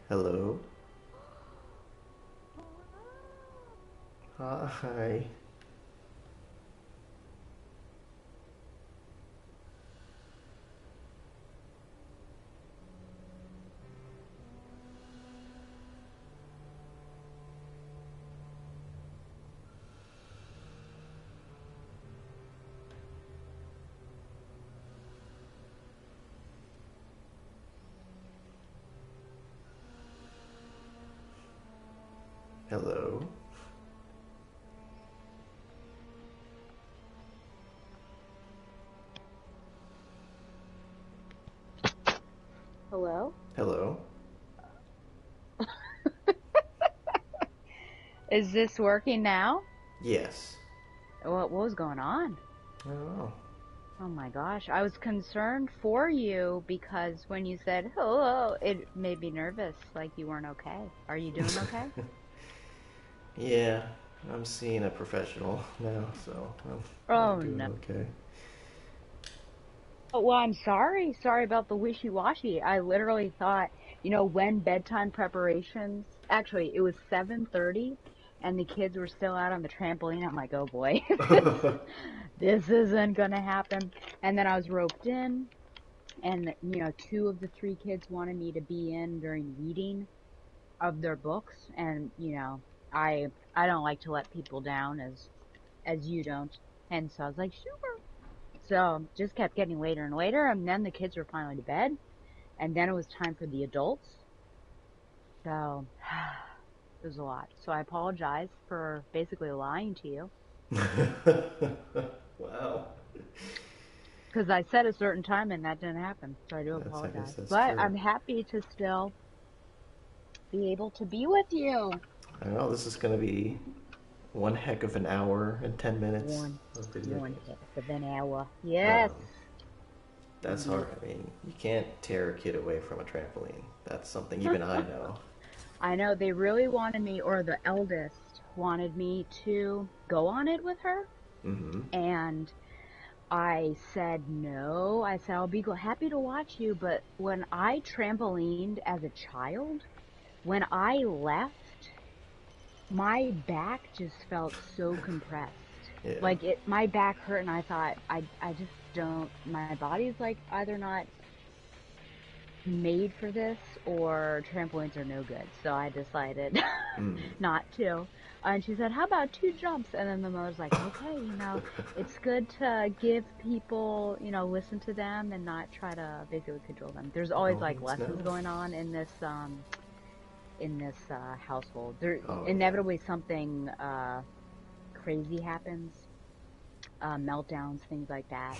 Hello. Hi. Hello. Hello? Hello. Is this working now? Yes. What was going on? I don't know. Oh my gosh. I was concerned for you because when you said hello, it made me nervous, like you weren't okay. Are you doing okay? Yeah, I'm seeing a professional now, so I'm Oh doing no. okay. Oh, well, I'm sorry. Sorry about the wishy-washy. I literally thought, when bedtime preparations, actually, it was 7:30 and the kids were still out on the trampoline. I'm like, oh boy, this isn't gonna happen. And then I was roped in. And two of the three kids wanted me to be in during reading of their books, and I don't like to let people down as you don't. And so I was like, sure. So just kept getting later and later, and then the kids were finally to bed, and then it was time for the adults. So it was a lot. So I apologize for basically lying to you Wow. because I said a certain time and that didn't happen. So I do I guess apologize, that's but true. I'm happy to still be able to be with you. I know this is gonna be one heck of an hour and 10 minutes One, of video one games. heck of an hour. Yes. Um, that's hard. Yep. I mean, you can't tear a kid away from a trampoline. That's something even I know. I know they really wanted me, or the eldest wanted me to go on it with her. Mm-hmm. And I said no. I said, I'll be happy to watch you. But when I trampolined as a child, when I left, my back just felt so compressed. Yeah. Like my back hurt, and I thought, I just don't, my body's like either not made for this or trampolines are no good. So I decided Mm. not to. And she said, how about two jumps? And then the mother's like, okay, it's good to give people, listen to them and not try to basically control them. There's always All like means no. lessons going on in this household. There Oh yeah. inevitably something crazy happens, meltdowns, things like that.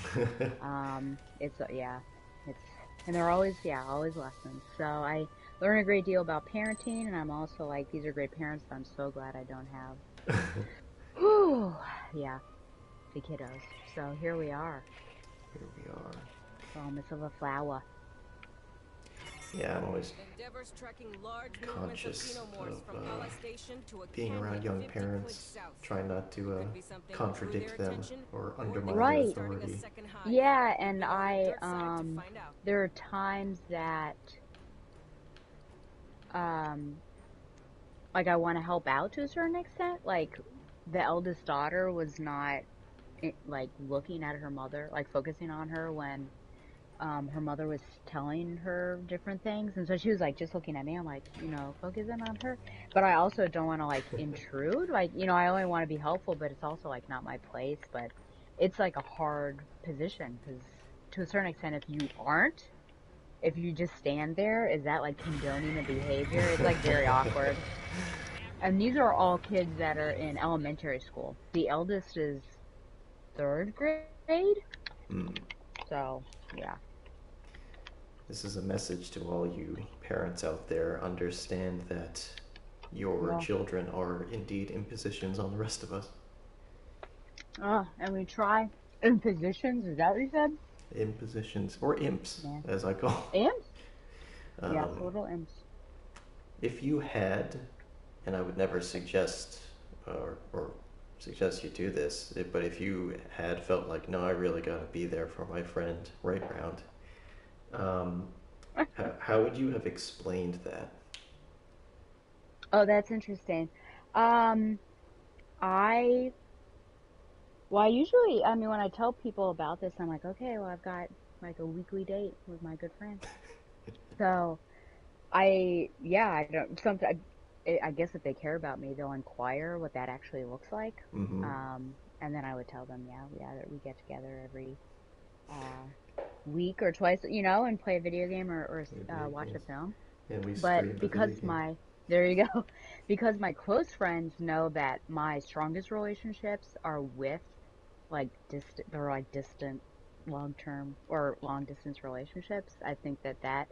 It's yeah, it's and they're always always lessons. So I learn a great deal about parenting, and I'm also like these are great parents that I'm so glad I don't have. Whew, yeah, the kiddos. So here we are, Here we are. promise of a flower. Yeah, I'm always Endeavor's tracking large movements of conscious xenomorphs of from Ally Station to a being around canyon young 50 clicks parents, south. trying not to Could be something that drew their contradict them attention, or or they undermine could their be Right. starting a authority. second hive. Yeah, We've and been on the dirt side to find out. there are times that um like I want to help out to a certain extent. Like the eldest daughter was not like looking at her mother, like focusing on her when her mother was telling her different things, and so she was like just looking at me. I'm like, focusing on her, but I also don't want to like intrude. Like, I only want to be helpful, but it's also like not my place. But it's like a hard position because to a certain extent, if you just stand there, is that like condoning the behavior? It's like very awkward. And these are all kids that are in elementary school. The eldest is third grade. Mm. So, yeah. This is a message to all you parents out there. Understand that your Well, children are indeed impositions on the rest of us. and we try in positions. Is that what you said? Impositions, or imps, Yeah. as I call. Imps? Yeah, Um, little imps. if you had, and I would never suggest or suggest you do this, but if you had felt like, no, I really got to be there for my friend right round, how would you have explained that? Oh, that's interesting. Um, I Well, I usually, I mean, when I tell people about this, I'm like, okay, well, I've got like a weekly date with my good friend. So yeah, I don't, sometimes, I guess if they care about me, they'll inquire what that actually looks like. Mm-hmm. And then I would tell them, yeah, we get together every, uh, week or twice, and play a video game Play or video watch a games. film. And we But stream the because video games. my, there you go, because my close friends know that my strongest relationships are with they're like distant long term or long distance relationships. I think that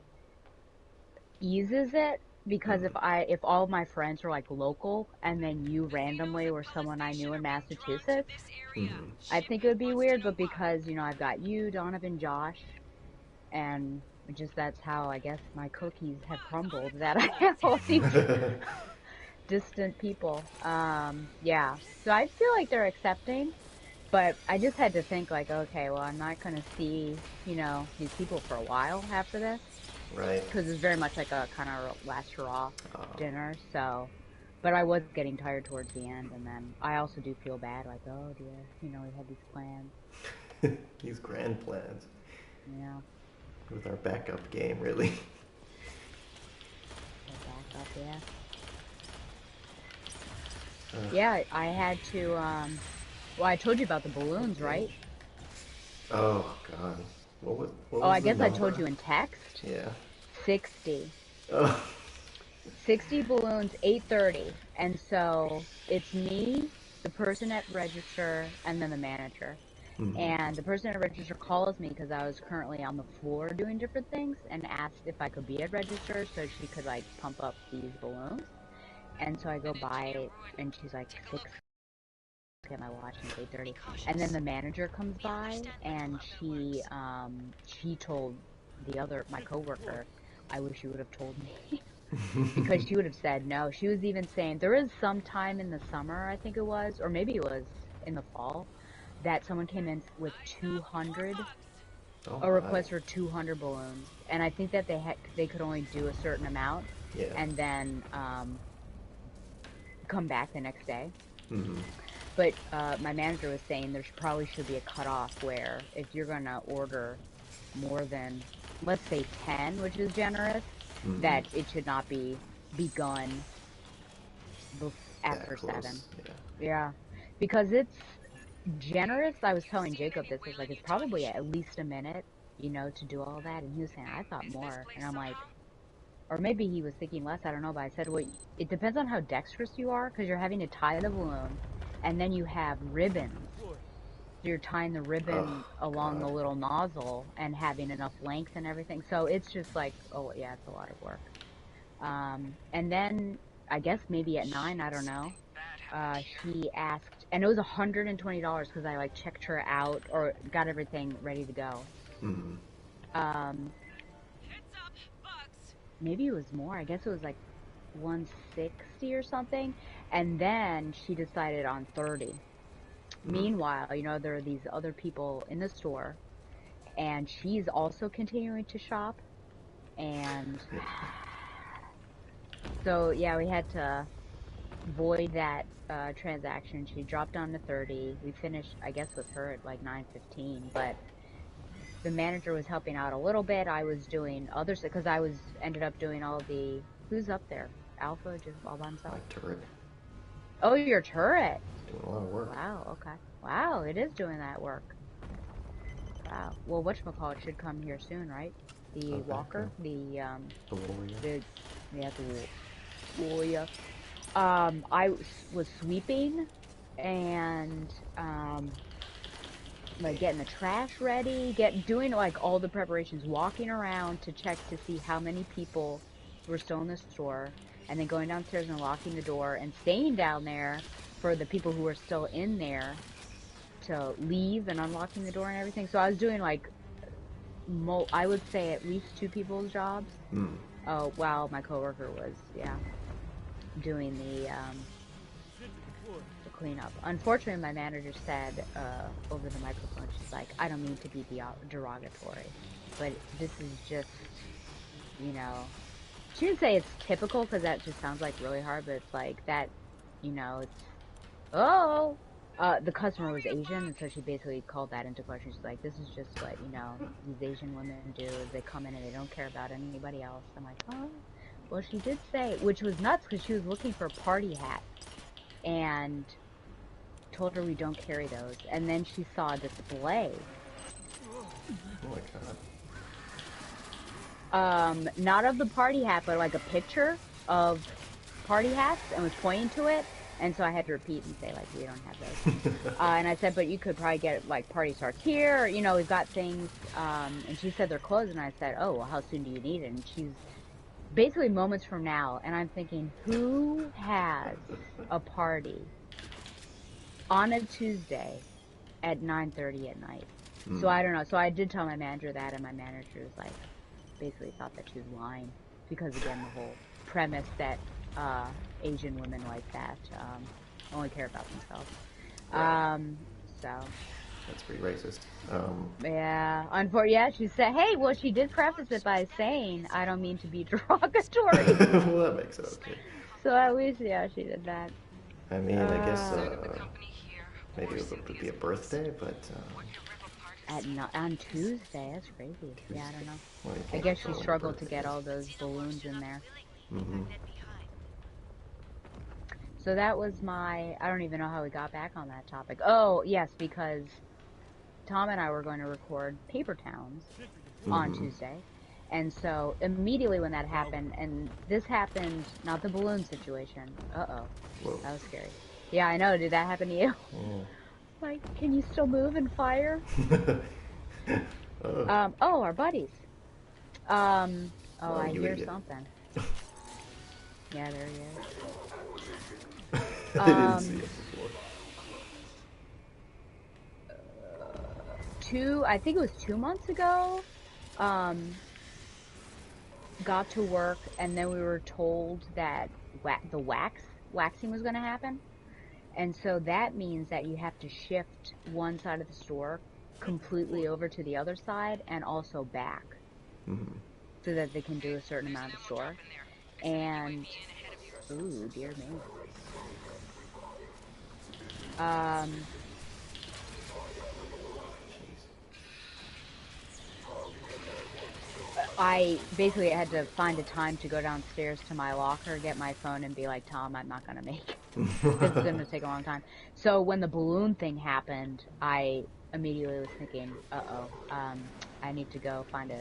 eases it because Mm. if all of my friends were like local and then you randomly were someone I knew in Massachusetts, Mm-hmm. I think it would be weird. But because, I've got you, Donovan, Josh, and just that's how I guess my cookies have crumbled that I have all these distant people. Yeah. So I feel like they're accepting. But I just had to think like, okay, well, I'm not gonna see, these people for a while after this, Right. because it's very much like a kind of last hurrah Oh. dinner. So, but I was getting tired towards the end, and then I also do feel bad, like, oh dear, we had these plans. These grand plans Yeah, with our backup game, really. the backup. Yeah, Ugh, yeah. I had to. Well, I told you about the what balloons, right? games? Oh God, what Oh, was I the guess I told number? you in text. Yeah. 60. Oh. 60 balloons, 8:30. And so it's me, the person at register, and then the manager. Mm-hmm. And the person at register calls me because I was currently on the floor doing different things and asked if I could be at register so she could like pump up these balloons. And so I go by and she's like 6 at my watch and it's 8:30. And then the manager comes by and she told my coworker, I wish you would have told me. Because she would have said no. She was even saying there is some time in the summer, I think it was, or maybe it was in the fall, that someone came in with 200, Oh a my. request for 200 balloons, and I think that they could only do a certain amount, Yeah. and then come back the next day. Mm-hmm. But my manager was saying there probably should be a cutoff where if you're gonna order more than, let's say, 10, which is generous, Mm-hmm. that it should not be begun That after 7. close. Yeah. Yeah, because it's generous. I was telling Jacob this is like it's probably at least a minute, to do all that, and he was saying I thought more, and I'm like, or maybe he was thinking less. I don't know, but I said, well, it depends on how dexterous you are, because you're having to tie the balloon, and then you have ribbons. So you're tying the Oh ribbon along God. the little nozzle and having enough length and everything. So it's just like, oh yeah, it's a lot of work. And then I guess maybe at 9, I don't know. She asked, and it was $120 because I like checked her out or got everything ready to go. Mm-hmm. Um, Maybe it was more. I guess it was like 160 or something. And then she decided on 30. Mm. Meanwhile, there are these other people in the store, and she's also continuing to shop. And so, yeah, we had to void that transaction. She dropped down to 30. We finished, I guess, with her at like 9:15, but the manager was helping out a little bit. I was doing others because I was ended up doing all the who's up there? Alpha just all by My himself. turret. Oh, your turret. Doing a lot of work. Wow, okay. Wow, it is doing that work. Wow. Well, whatchamacallit should come here soon, right? The Okay. Good. walker, The warrior. the yeah, the warrior. I was sweeping and like getting the trash ready, doing like all the preparations, walking around to check to see how many people were still in the store, and then going downstairs and locking the door and staying down there for the people who were still in there to leave and unlocking the door and everything. So I was doing like I would say at least two people's jobs. Mm. While my coworker was doing the cleanup. Unfortunately, my manager said over the microphone, she's like, I don't mean to be derogatory, but this is just, you know, She didn't say it's typical because that just sounds like really hard, but it's like that, it's, oh, the customer was Asian, and so she basically called that into question. She's like, this is just what, these Asian women do is they come in and they don't care about anybody else. I'm like, oh, well, she did say, which was nuts because she was looking for a party hat and told her we don't carry those. And then she saw a display. Oh my god. Not of the party hat, but like a picture of party hats and was pointing to it. And so I had to repeat and say, like, we don't have those. And I said, but you could probably get, like, party starts here. Or, we've got things. And she said they're closed. And I said, oh, well, how soon do you need it? And she's basically moments from now. And I'm thinking, who has a party on a Tuesday at 9:30 at night? So I don't know. So I did tell my manager that. And my manager was like, basically thought that she was lying. Because, again, the whole premise that Asian women like that only care about themselves. Right. So That's pretty racist. yeah, she said, hey, well, she did preface it by saying, I don't mean to be derogatory. Well, that makes it okay. So at least, yeah, she did that. I mean, I guess maybe it would be a birthday, but on Tuesday, that's crazy. Yeah, I don't know. well, you I can't guess she control struggled to birthdays. get all those balloons in there. Mm-hmm. So that was I don't even know how we got back on that topic. Oh, yes, because Tom and I were going to record Paper Towns on Tuesday. And so immediately when that happened, and this happened, not the balloon situation. Uh-oh. Whoa. That was scary. Yeah, I know. Did that happen to you? Yeah. Like, can you still move and fire? Oh. Our buddies. I you hear idiot. something. Yeah, there he is. I didn't see it before. I think it was 2 months ago, got to work, and then we were told that the waxing was going to happen. And so that means that you have to shift one side of the store completely over to the other side and also back so that they can do a certain amount of store. And, ooh, dear me. I basically had to find a time to go downstairs to my locker, get my phone, and be like, Tom, I'm not going to make it. This is going to take a long time. So when the balloon thing happened, I immediately was thinking, I need to go find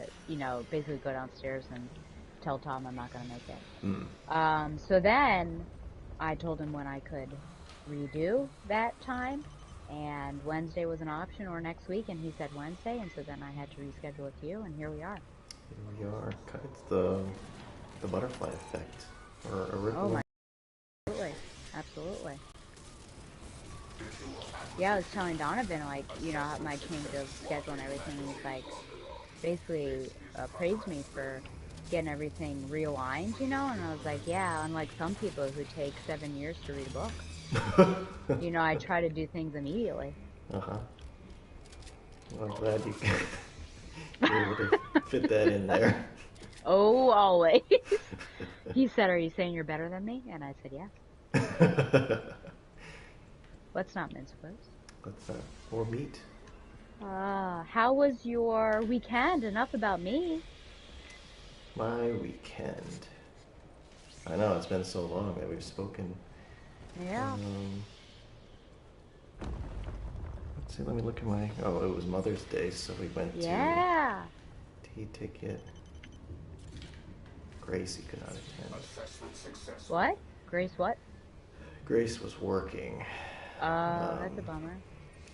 basically go downstairs and tell Tom I'm not going to make it. So then I told him when I could redo that time, and Wednesday was an option, or next week, and he said Wednesday, and so then I had to reschedule with you, and here we are. Here we are. It's the butterfly effect, or a ripple. Oh my, absolutely. Yeah, I was telling Donovan, like, my change of schedule and everything. He's like, basically praised me for getting everything realigned, and I was like, yeah, unlike some people who take 7 years to read a book. I try to do things immediately. Uh-huh. Well, I'm glad you were able to fit that in there. Oh, always. He said, are you saying you're better than me? And I said, yes. Let's not mince words. Let's not. Or meat. How was your weekend? Enough about me. My weekend. I know, it's been so long that we've spoken. Yeah. Let's see, let me look at my... Oh, it was Mother's Day, so we went Yeah. to tea ticket. Gracie could not attend. What? Grace what? Grace was working. That's a bummer.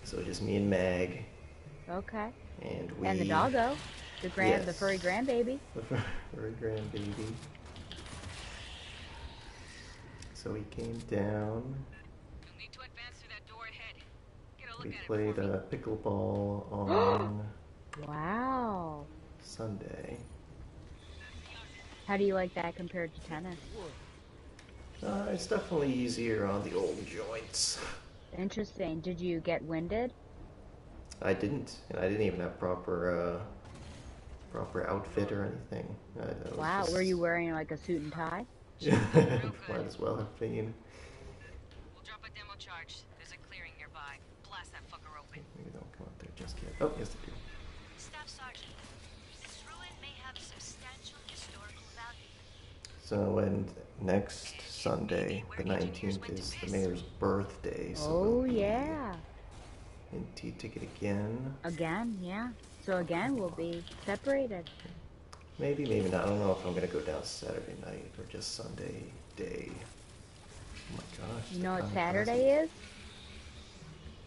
So just me and Mag. Okay. And the doggo. The furry grandbaby. The furry grandbaby. So we came down. You'll need to advance to that door ahead. Get a look We at played it pickleball on Wow. Sunday. How do you like that compared to tennis? It's definitely easier on the old joints. Interesting. Did you get winded? I didn't, and I didn't even have proper proper outfit or anything. That was Wow, were just you wearing like a suit and tie? Real might good. as well have been. We'll drop a demo charge. There's a clearing nearby. Blast that fucker open. Maybe don't come up there just yet. Oh, yes they do. Staff Sergeant, this ruin may have substantial historical value. So, and next Sunday, the 19th, is the mayor's birthday, so Oh we'll be yeah. in T-Ticket again. Again, yeah. So again, we'll be separated. Maybe, maybe not. I don't know if I'm going to go down Saturday night or just Sunday day. Oh my gosh. You know what time Saturday passes.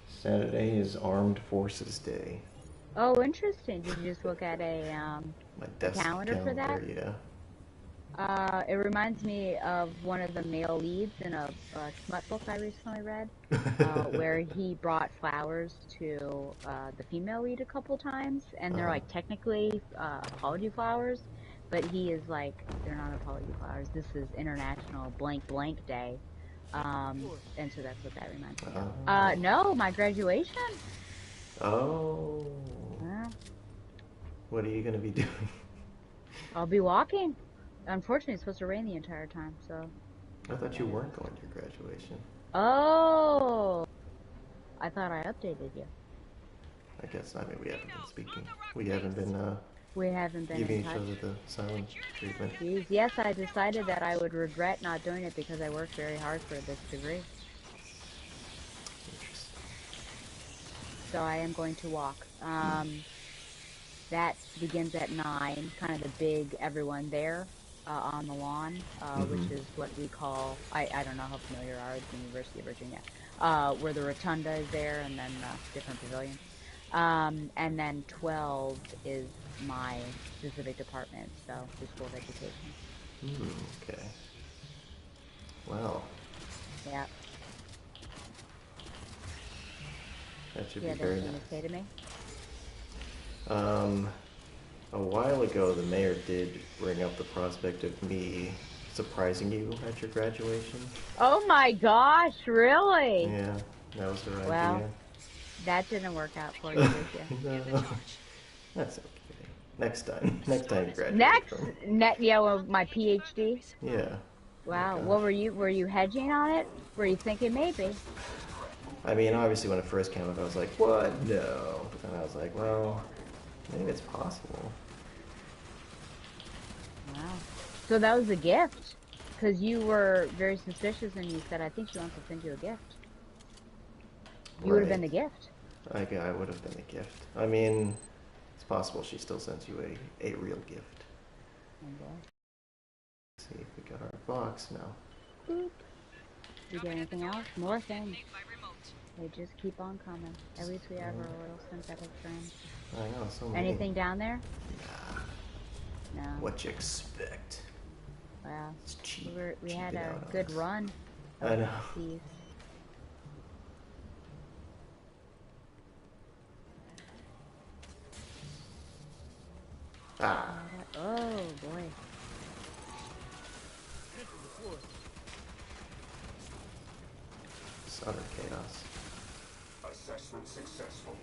is? Saturday is Armed Forces Day. Oh, interesting. Did you just look at My desk calendar for that? yeah. It reminds me of one of the male leads in a smut book I recently read, where he brought flowers to the female lead a couple times, and they're like technically apology flowers, but he is like, they're not apology flowers. This is International Blank Blank Day, and so that's what that reminds me of. No, my graduation. Oh. Yeah, What are you going to be doing? I'll be walking. Unfortunately, it's supposed to rain the entire time, so. I thought you weren't going to your graduation. Oh, I thought I updated you. I guess, I mean, we haven't been speaking. We haven't been We haven't been giving in each touch. other the silent treatment. Jeez, yes, I decided that I would regret not doing it because I worked very hard for this degree. Interesting. So I am going to walk. That begins at 9, kind of the big everyone there on the lawn, which is what we call, I don't know how familiar you are with the University of Virginia, where the rotunda is there and then different pavilions. And then 12 is my specific department, so the School of Education. Okay. Wow. Yeah. That should Yeah, be that's very what you nice. say to me. A while ago, the mayor did bring up the prospect of me surprising you at your graduation. Oh my gosh, really? Yeah, that was her Well, idea. that didn't work out for you, did you? No, that's okay. Next time. Next time you graduate. Next, From. yeah, well, my PhD. Yeah. Wow, Oh my what gosh. were you hedging on it? Were you thinking maybe? I mean, obviously, when it first came up, I was like, "What? No." But then I was like, "Well, maybe it's possible." Wow. So that was a gift, because you were very suspicious and you said, I think she wants to send you a gift. You would have been the gift. I would have been the gift. I mean, it's possible she still sends you a real gift. Oh boy. Let's see if we got our box now. Boop. You get anything else? More things. Made by remote. They just keep on coming. At least we have our little synthetic friends. I know, so many. Anything down there? Nah, No. what you expect? Wow. It's cheap. We had cheaping a out on good us. run. I know. These. Ah, Oh boy. it's utter chaos. Assessment successful.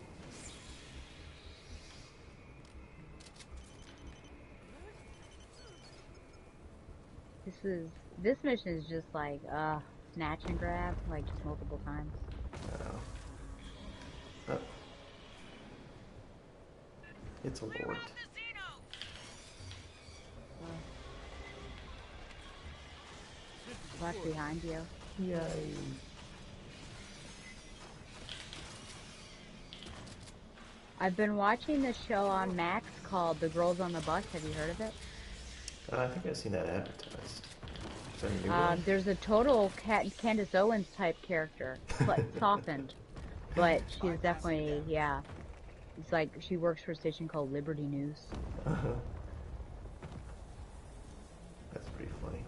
This mission is just like snatch and grab, like just multiple times. Oh. It's a lord. Watch behind you. Yay. I've been watching this show on Max called The Girls on the Bus. Have you heard of it? I think I've seen that advertised. Is that a new one? There's a total Candace Owens type character, but softened. But she's definitely, yeah. It's like she works for a station called Liberty News. That's pretty funny.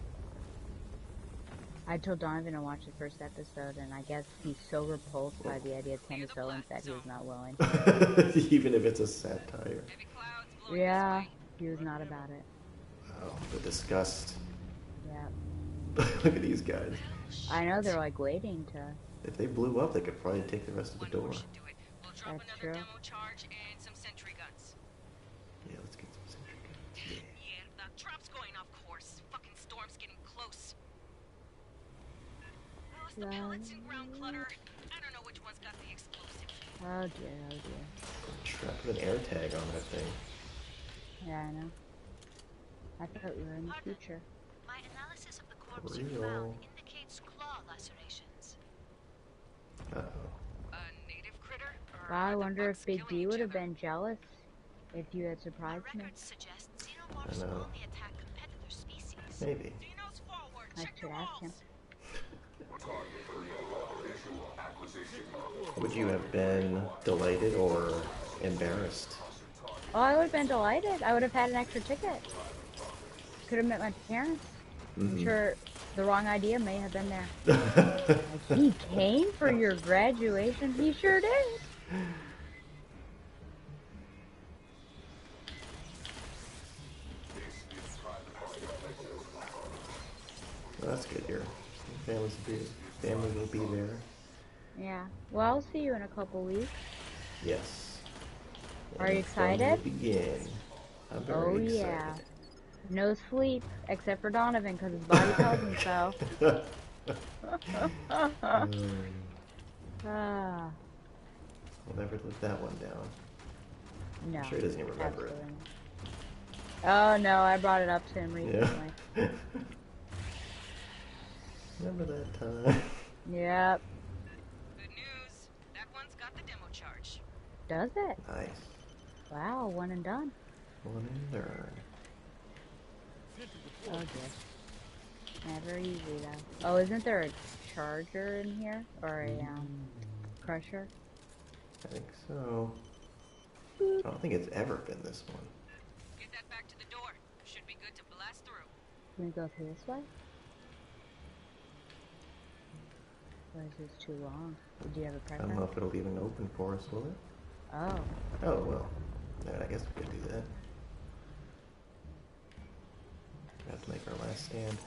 I told Donovan to watch the first episode, and I guess he's so repulsed by the idea of Candace Owens that he was not willing. Even if it's a satire. Heavy clouds blowing Yeah, this way. he was not about it. Wow, the disgust. Yeah. Look at these guys. I know they're like waiting to. If they blew up, they could probably take the rest of the One door. more should do it. We'll drop That's another true. demo charge and some sentry guns. Yeah, let's get some sentry How's the pellets and ground clutter? I don't know which one's got the explosive. Oh dear, oh dear. Put an air tag on that thing. Yeah, I know. I thought we were in the Pardon? future. My analysis of the corpse you Real. found indicates claw lacerations. Uh-oh. A native critter? Or Wow, I are the wonder if bugs Big killing D would each have other? been jealous if you had Our surprised me. records suggest I xenomorphs know. only attack competitor species. Maybe. Dinos forward! I Check should your ask him. walls! Visual acquisition. Would you have been delighted or embarrassed? Oh, I would have been delighted. I would have had an extra ticket. Could have met my parents. I'm sure the wrong idea may have been there. Like, he came for your graduation? He sure did. Well, that's good. Your family will be there. Yeah. Well, I'll see you in a couple weeks. Yes. Are And you the fun will excited? begin. I'm Oh, very yeah. excited. No sleep, except for Donovan, because his body tells him so. Ah, We'll never live that one down. no. I'm sure he doesn't even remember Absolutely not. Oh, no, I brought it up to him it. recently. Yeah. Remember that time? Yep. Good news. That one's got the demo charge. Does it? Nice. Wow, one and done. One and learn. Oh, dear. Never easy, though. Oh, isn't there a charger in here? Or a, crusher? I think so. I don't think it's ever been this one. Get that back to the door. Should be good to blast through. Can we go through this way? Or is this too long? Do you have a I don't know preference? if it'll even open for us, will it? Oh. Oh, well. Then I guess we could do that. We have to make our last stand.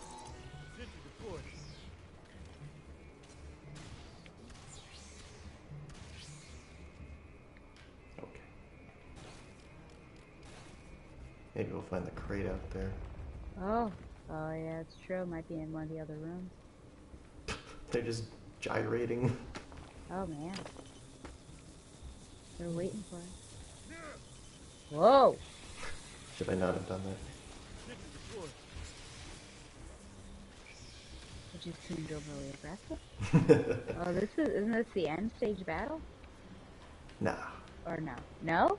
Okay. Maybe we'll find the crate out there. Oh. Oh, yeah, it's true. Might be in one of the other rooms. They're just gyrating. Oh, man. They're waiting for us. Whoa! Should I not have done that? It just seemed overly aggressive. Oh, isn't this the end stage battle? Nah. Or no? No?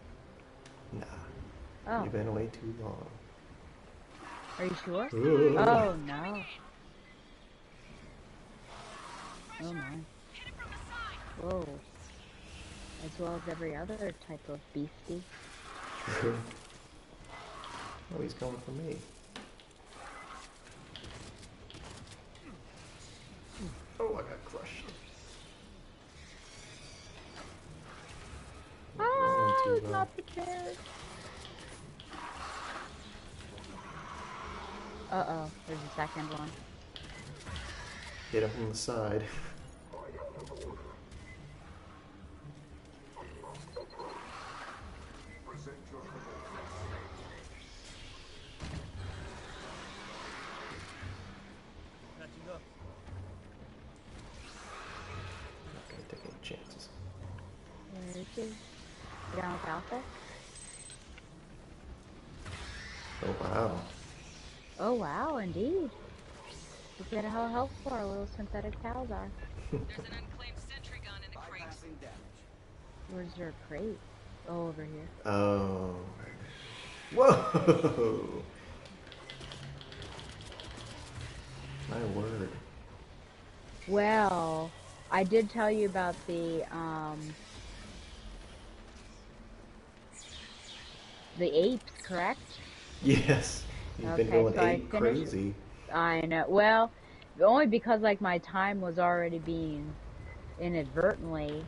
Nah. Oh. You've been away too long. Are you sure? Ooh. Oh, no. Oh, my. Whoa. As well as every other type of beastie. True. Oh, he's going for me. Oh, I got crushed. Ah, Going it's to, not prepared. Uh-oh, there's a second one. hit him from the side. Not gonna take any chances. Where is he? You down with Alpha? Oh wow. Oh, wow, indeed. Look at how helpful our little synthetic cows are. There's an unclaimed sentry gun in the crate. Where's your crate? Oh, over here. Oh. Whoa! My word. Well, I did tell you about the apes, correct? Yes. You've been Okay, going so I ape finished- crazy. I know. Well, only because like my time was already being inadvertently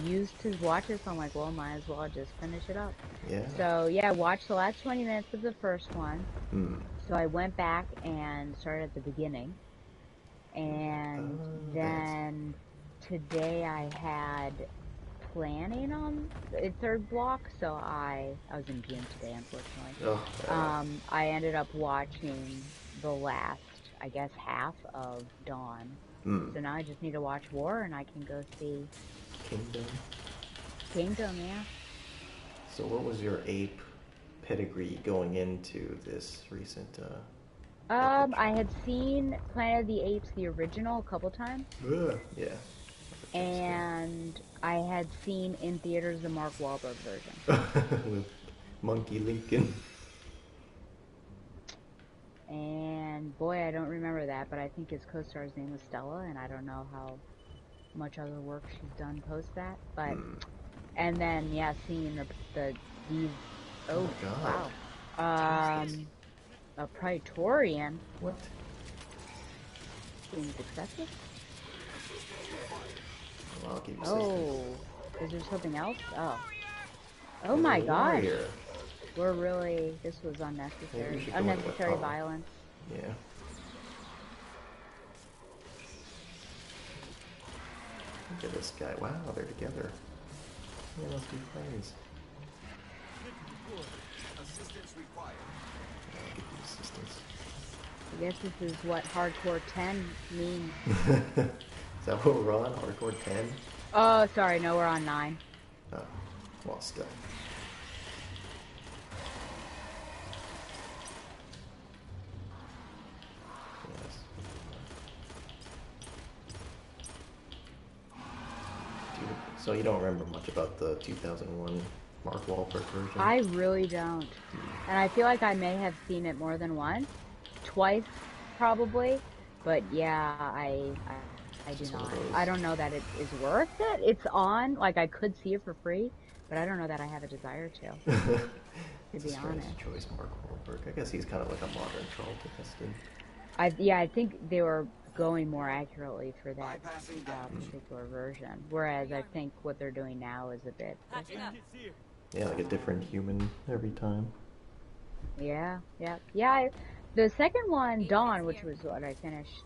used to watch it, so I'm like, well, might as well just finish it up. Yeah. So yeah, I watched the last 20 minutes of the first one. Hmm. So I went back and started at the beginning, and Oh, then today I had planning on the third block, so I was in gym today, unfortunately. Oh. I ended up watching the last, I guess, half of Dawn. So now I just need to watch War, and I can go see Kingdom. Kingdom. Yeah. So what was your ape pedigree going into this recent I had seen Planet of the Apes, the original, a couple times, Ugh. Yeah. and I had seen in theaters the Mark Wahlberg version. With Monkey Lincoln. And boy, I don't remember that, but I think his co-star's name was Stella, and I don't know how much other work she's done post that. But and then yeah, seeing these Oh my god. wow, a Praetorian What? seems excessive. Well, I'll give you Oh, is there something else? Oh, oh There's my a gosh, warrior. we're really this was Maybe we unnecessary, should go into a unnecessary tunnel. violence. Yeah. Look at this guy. Wow, they're together. They must be friends. Assistance required. I'll give you assistance. I guess this is what Hardcore 10 means. Is that what we're on? Hardcore 10? Oh, sorry, no, we're on 9. Oh, well, still. Yes. Dude, so you don't remember much about the 2001 Mark Wahlberg version? I really don't. And I feel like I may have seen it more than once. Twice, probably. But yeah, I do Just one of not. those. I don't know that it is worth it. It's on, like I could see it for free, but I don't know that I have a desire to It's be a strange honest. choice, Mark Wahlberg. I guess he's kind of like a modern Charlton Heston. I think they were going more accurately for that Bypassing damage. particular version. Whereas I think what they're doing now is a bit different. Yeah, like a different human every time. Yeah. The second one, Dawn, which was what I finished,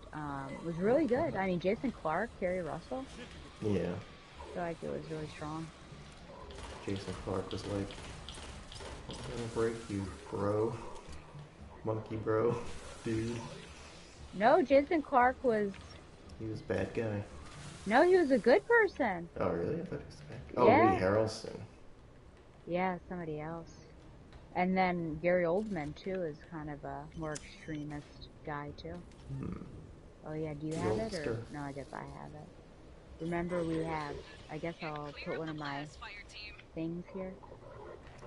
was really good. I mean, Jason Clarke, Kerry Russell, Yeah. I feel like it was really strong. Jason Clarke was like, I'm gonna break you, bro. Monkey bro. Dude. No, Jason Clarke was, He was a bad guy. no, he was a good person. Oh, really? I thought he was a bad guy. Oh, Yeah. Lee Harrelson. Yeah, somebody else. And then Gary Oldman, too, is kind of a more extremist guy, too. Oh, yeah, do you have it? Or Oldster. no, I guess I have it. Remember, we have, I guess I'll put one of my Fireteam. things here,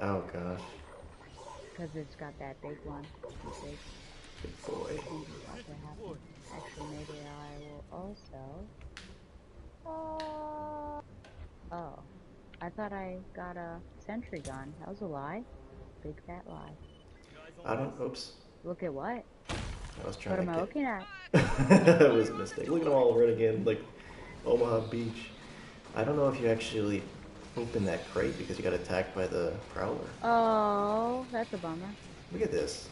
Oh, gosh. because it's got that big one. Big Good boy. things about to happen. Actually, maybe I will also... Oh. I thought I got a sentry gun. That was a lie. Big fat lie. I don't, oops. Look at what? I was trying What am to I get... looking at? It was a mistake. Look at them all running in, like Omaha Beach. I don't know if you actually opened that crate because you got attacked by the prowler. Oh, that's a bummer. Look at this.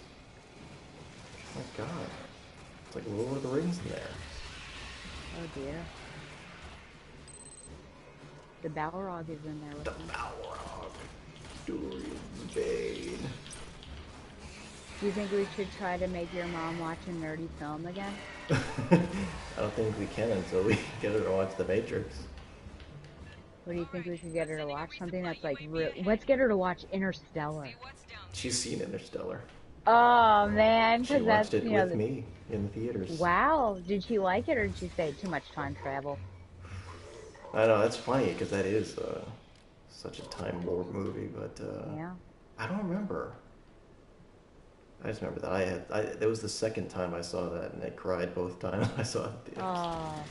Oh my god. It's like Lord of the Rings in there. Oh dear. The Balrog is in there with The me. Balrog. Dorian Bane. Do you think we should try to make your mom watch a nerdy film again? I don't think we can until we get her to watch The Matrix. What do you think we should get her to watch? Something that's like real. Let's get her to watch Interstellar. Hey, what's down She's seen Interstellar. Oh man, She because that's watched it you know. with me in the theaters. Wow, did she like it or did she say too much time travel? I know, that's funny because that is such a time warp movie, but Yeah. I don't remember. I just remember that that was the second time I saw that, and I cried both times I saw it in theaters. Oh,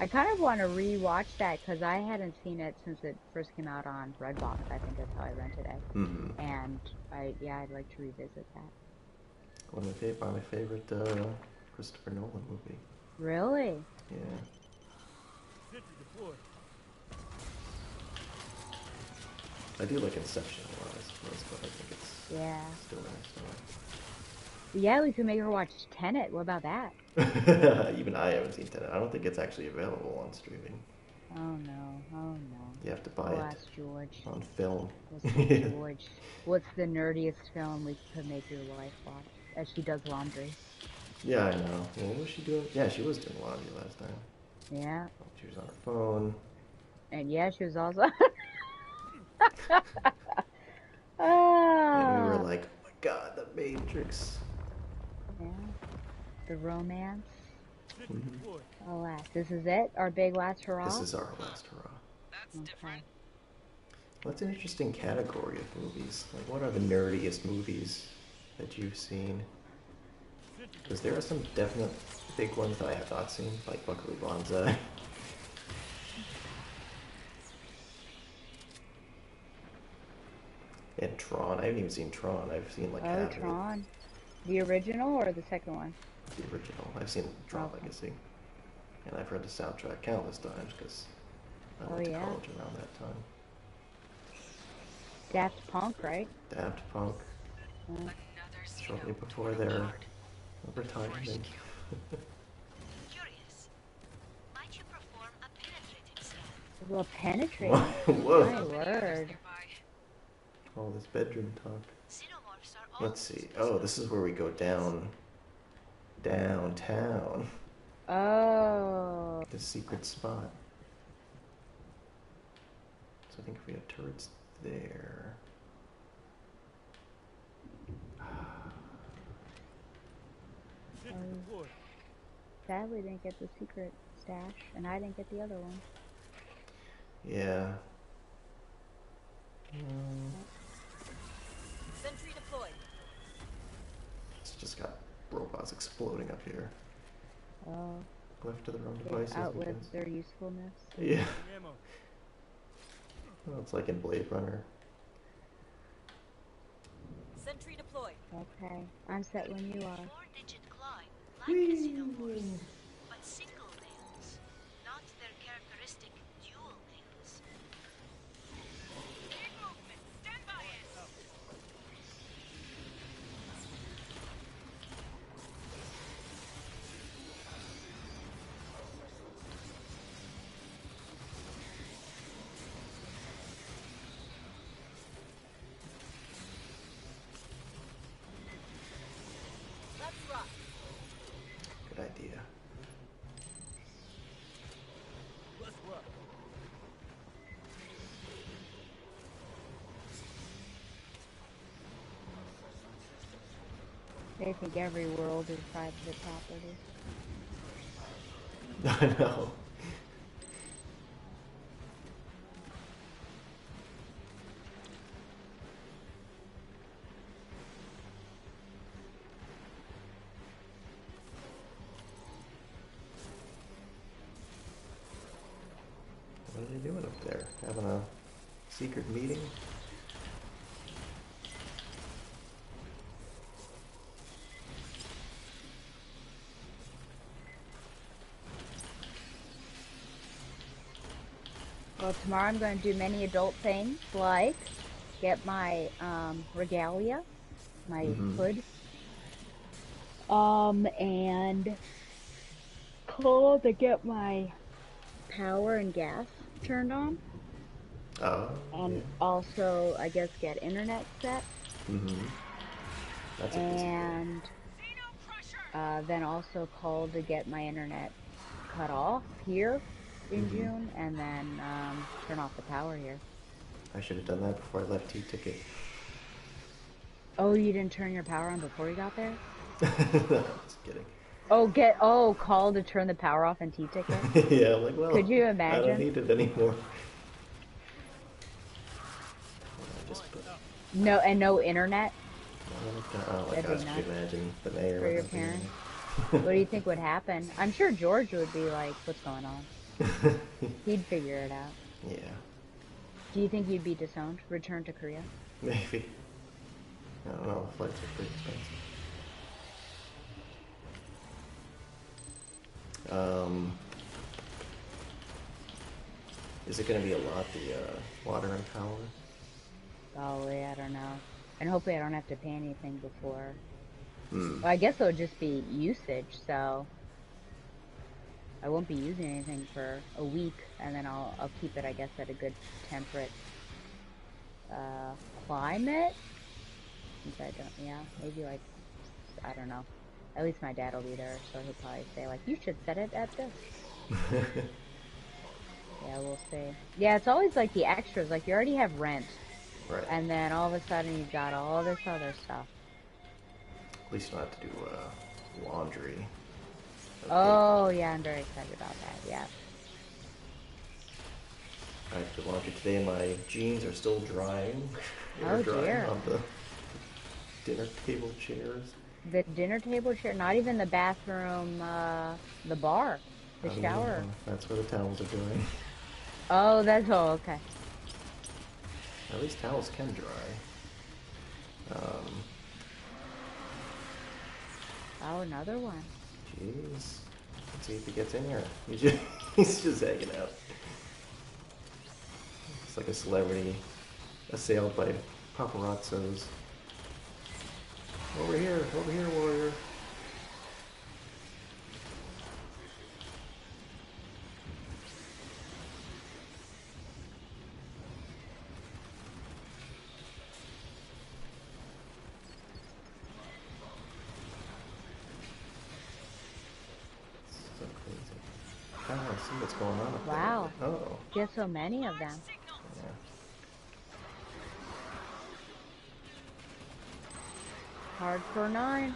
I kind of want to re-watch that because I hadn't seen it since it first came out on Redbox. I think that's how I rented it. Mm-hmm. And I'd like to revisit that. One of my favorite Christopher Nolan movie. Really? Yeah. I do like Inception a lot, I suppose, but I think it's Yeah. still Yeah, we could make her watch Tenet. What about that? nice. Even I haven't seen Tenet. I don't think it's actually available on streaming. Oh no, oh no. You have to buy I'll it ask George. on film. Let's ask George. What's the nerdiest film we could make your wife watch? As she does laundry. Yeah, I know. Well, what was she doing? Yeah, she was doing laundry last time. Yeah. She was on her phone. And yeah, she was also. And we were Ah. like, oh my god, the Matrix. Yeah. The romance. Mhm. Alas, this is it. Our big last hurrah. This is our last hurrah. That's Okay. different. Well, that's an interesting category of movies. Like, what are the nerdiest movies that you've seen? Because there are some definite big ones that I have not seen, like Buckaroo Banzai. And Tron. I haven't even seen Tron. I've seen like Oh, half of it. Tron. The original or the second one? The original. I've seen Tron Okay. Legacy. And I've heard the soundtrack countless times because I Oh, went to yeah. college around that time. Daft Punk, right? Daft Punk, Yeah. Another shortly Xeno before total their card. retirement. Curious. Might you perform a penetrating scan? Well, penetrating. Whoa. My How many others word. nearby? All this bedroom talk. Xenomorphs are Let's almost see. Oh, this is where we go downtown. Oh. The secret spot. So I think if we have turrets there. Sadly, didn't get the secret stash, and I didn't get the other one. Yeah. Sentry deployed. It's just got robots exploding up here. Oh. Left to their own They devices. I outlived guess. their usefulness. Yeah. Well, it's like in Blade Runner. Sentry deployed. Okay. I'm set when you are. 4-digit climb, like the xenomorphs, but single nails, not their characteristic dual nails. Big movement. Stand by it. Let's rock. Good idea. They think every world is private property. I know. What are they doing up there? Having a secret meeting? Well, tomorrow I'm going to do many adult things, like get my regalia, my hood, and call to get my power and gas turned on, Oh, and also, I guess, get internet set, mm-hmm. That's a busy day. and then also call to get my internet cut off here in June, and then turn off the power here. I should have done that before I left T-Ticket. Oh, you didn't turn your power on before you got there? No, just kidding. Call to turn the power off in T-Ticket? Yeah, I'm like, well, Could you I imagine? don't need it anymore. I just put, No, and no internet oh my That'd be gosh, could nuts. you imagine the mayor? for your of the- parents. What do you think would happen? I'm sure George would be like, what's going on? He'd figure it out. Yeah, Do you think you'd be disowned? Return to Korea? maybe. I don't know, flights are pretty expensive. Is it going to be a lot, the water and power? Probably, I don't know. And hopefully I don't have to pay anything before. Hmm. Well, I guess it'll just be usage, so I won't be using anything for a week, and then I'll keep it, I guess, at a good temperate climate. Since I don't, yeah, maybe like, I don't know. At least my dad will be there, so he'll probably say like, you should set it at this. Yeah, we'll see. Yeah, it's always like the extras. Like you already have rent, Right. and then all of a sudden you've got all this other stuff. At least you don't have to do laundry. Okay. Oh, yeah, I'm very excited about that. Yeah. I have to do laundry today. My jeans are still drying. Air Oh drying dear. on the dinner table chairs. The dinner table chair, not even the bathroom, the bar, the Not even, shower. that's where the towels are going. Oh, okay. At least towels can dry. Oh, another one. Jeez. Let's see if he gets in here. He's just hanging out. It's like a celebrity assailed by paparazzos. Over here, warrior. So crazy. Oh, I see what's going on up Wow. there. Oh. Get so many of them. Yeah. Hard for 9.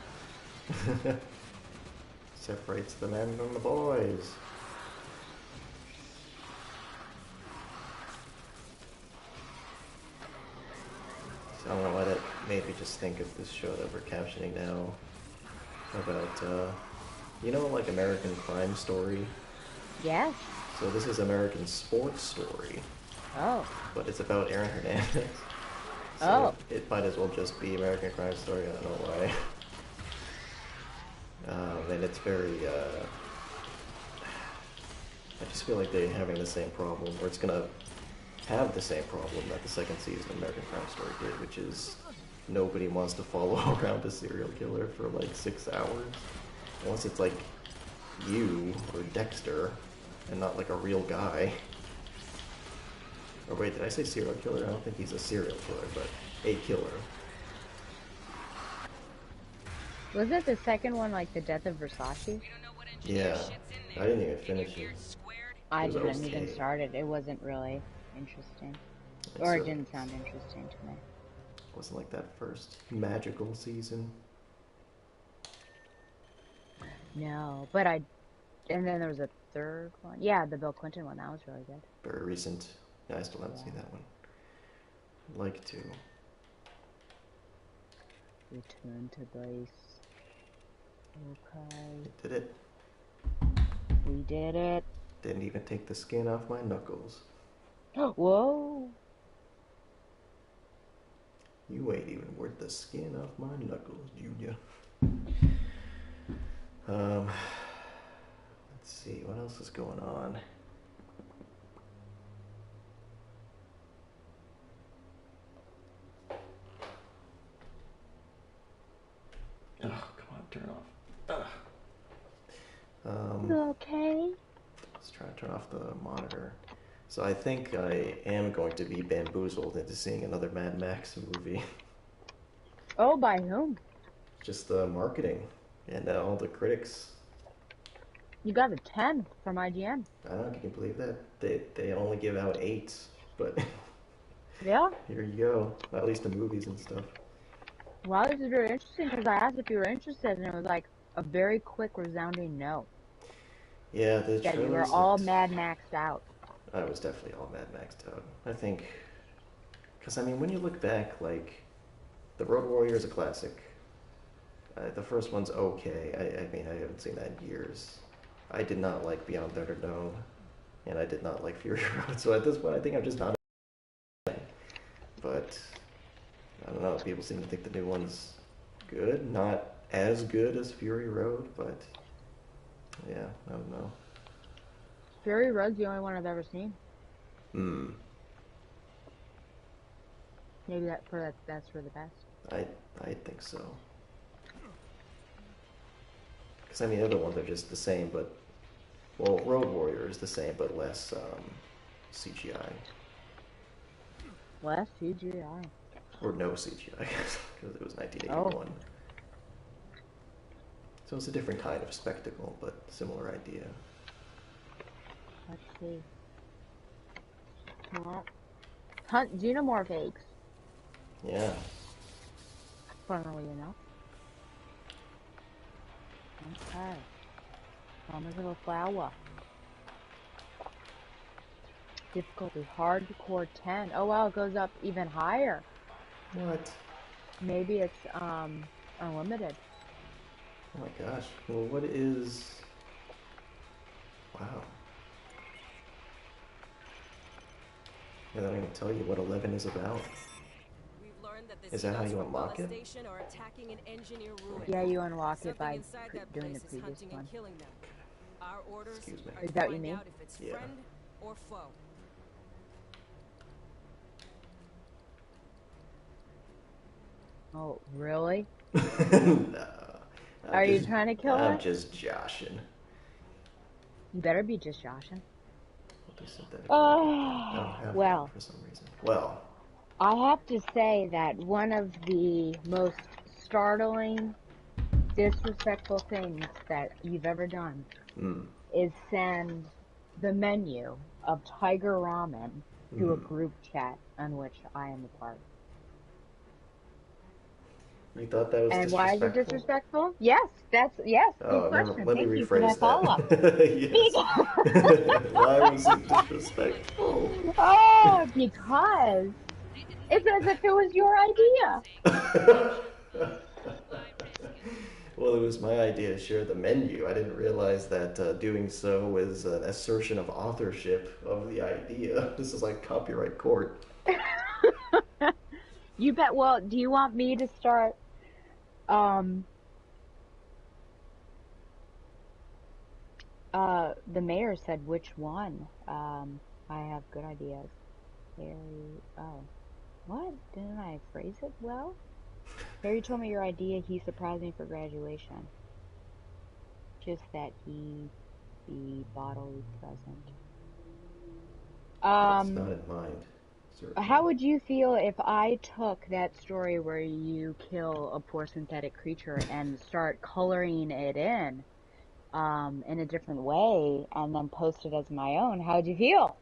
Separates the men from the boys. So I'm gonna let it maybe just think of this show that we're captioning now about, you know, like American Crime Story. Yes. So this is American Sports Story, Oh. but it's about Aaron Hernandez. So Oh. it might as well just be American Crime Story. I don't know why. And it's very. I just feel like they're having the same problem, or it's gonna have the same problem that the second season of American Crime Story did, which is nobody wants to follow around a serial killer for like 6 hours, unless it's like you or Dexter, and not like a real guy. Or wait, did I say serial killer? I don't think he's a serial killer, but a killer. Was it the second one, like the death of Versace? Yeah, I didn't even finish it. I It was didn't even okay. start it. It wasn't really interesting. It's, Or it didn't sound interesting to me. wasn't like that first magical season. No, and then there was a third one. Yeah, the Bill Clinton one. That was really good. Very recent. Yeah, I still haven't seen that one. I'd like to. Return to base. Okay. Did it. We did it. Didn't even take the skin off my knuckles. Whoa. You ain't even worth the skin off my knuckles, Junior. Let's see, what else is going on? Oh, come on, turn off. Okay. Let's try to turn off the monitor. So I think I am going to be bamboozled into seeing another Mad Max movie. Oh, by whom? Just the marketing and all the critics. You got a 10 from IGN. I don't know if you can believe that. They only give out 8s, but Yeah? here you go. At least the movies and stuff. Wow, this is very interesting because I asked if you were interested, and it was like a very quick, resounding no. Yeah, the Yeah, you were trailers all looked- Mad Maxed out. I was definitely all Mad Maxed out. I think, because I mean, when you look back, like, The Road Warrior is a classic. The first one's okay. I mean, I haven't seen that in years. I did not like Beyond Thunderdome, and I did not like Fury Road. So at this point, I think I'm just not. But I don't know. People seem to think the new one's good. Not as good as Fury Road, but yeah, I don't know. Fury Road's the only one I've ever seen. Hmm. Maybe that's for the best. I think so. Because I mean, the other ones are just the same, but well, Road Warrior is the same, but less CGI Less CGI. or no CGI because it was 1981. So it's a different kind of spectacle, but similar idea. Let's see. Well, hunt xenomorph eggs, Yeah. funnily enough. Okay. From a little flower. Difficulty hardcore 10. Oh wow, it goes up even higher. What? Maybe it's unlimited. Oh my gosh. Well, what is... Wow. Yeah, they don't even tell you what 11 is about. We've learned that the Is that how Xenos you from unlock Bella it? Station are attacking an engineer ruin. Yeah, you unlock it Something by inside that doing the place is previous hunting one. and killing them. Our orders Excuse me. are Is to that what you find mean? out if it's Yeah. friend or foe. Oh, really? No. Are you trying to kill I'm it? just joshing. You better be just joshing. What is synthetic? I don't have Well, one for some reason. Well, I have to say that one of the most startling, disrespectful things that you've ever done is send the menu of Tiger Ramen to a group chat on which I am a part. you thought that was And why is it disrespectful? disrespectful? Yes, good Oh, question. let me Thank you for rephrase that follow-up. that. Yes. Why was it disrespectful? Oh, because it's as if it was your idea. Well, it was my idea to share the menu. I didn't realize that doing so was an assertion of authorship of the idea. This is like copyright court. You bet. Well, do you want me to start? The mayor said which one. I have good ideas. Harry. Oh, what? Didn't I phrase it well? Harry told me your idea. He surprised me for graduation. Just that he be bodily present. That's not in mind. Certainly. How would you feel if I took that story where you kill a poor synthetic creature and start coloring it in a different way and then post it as my own? How would you feel?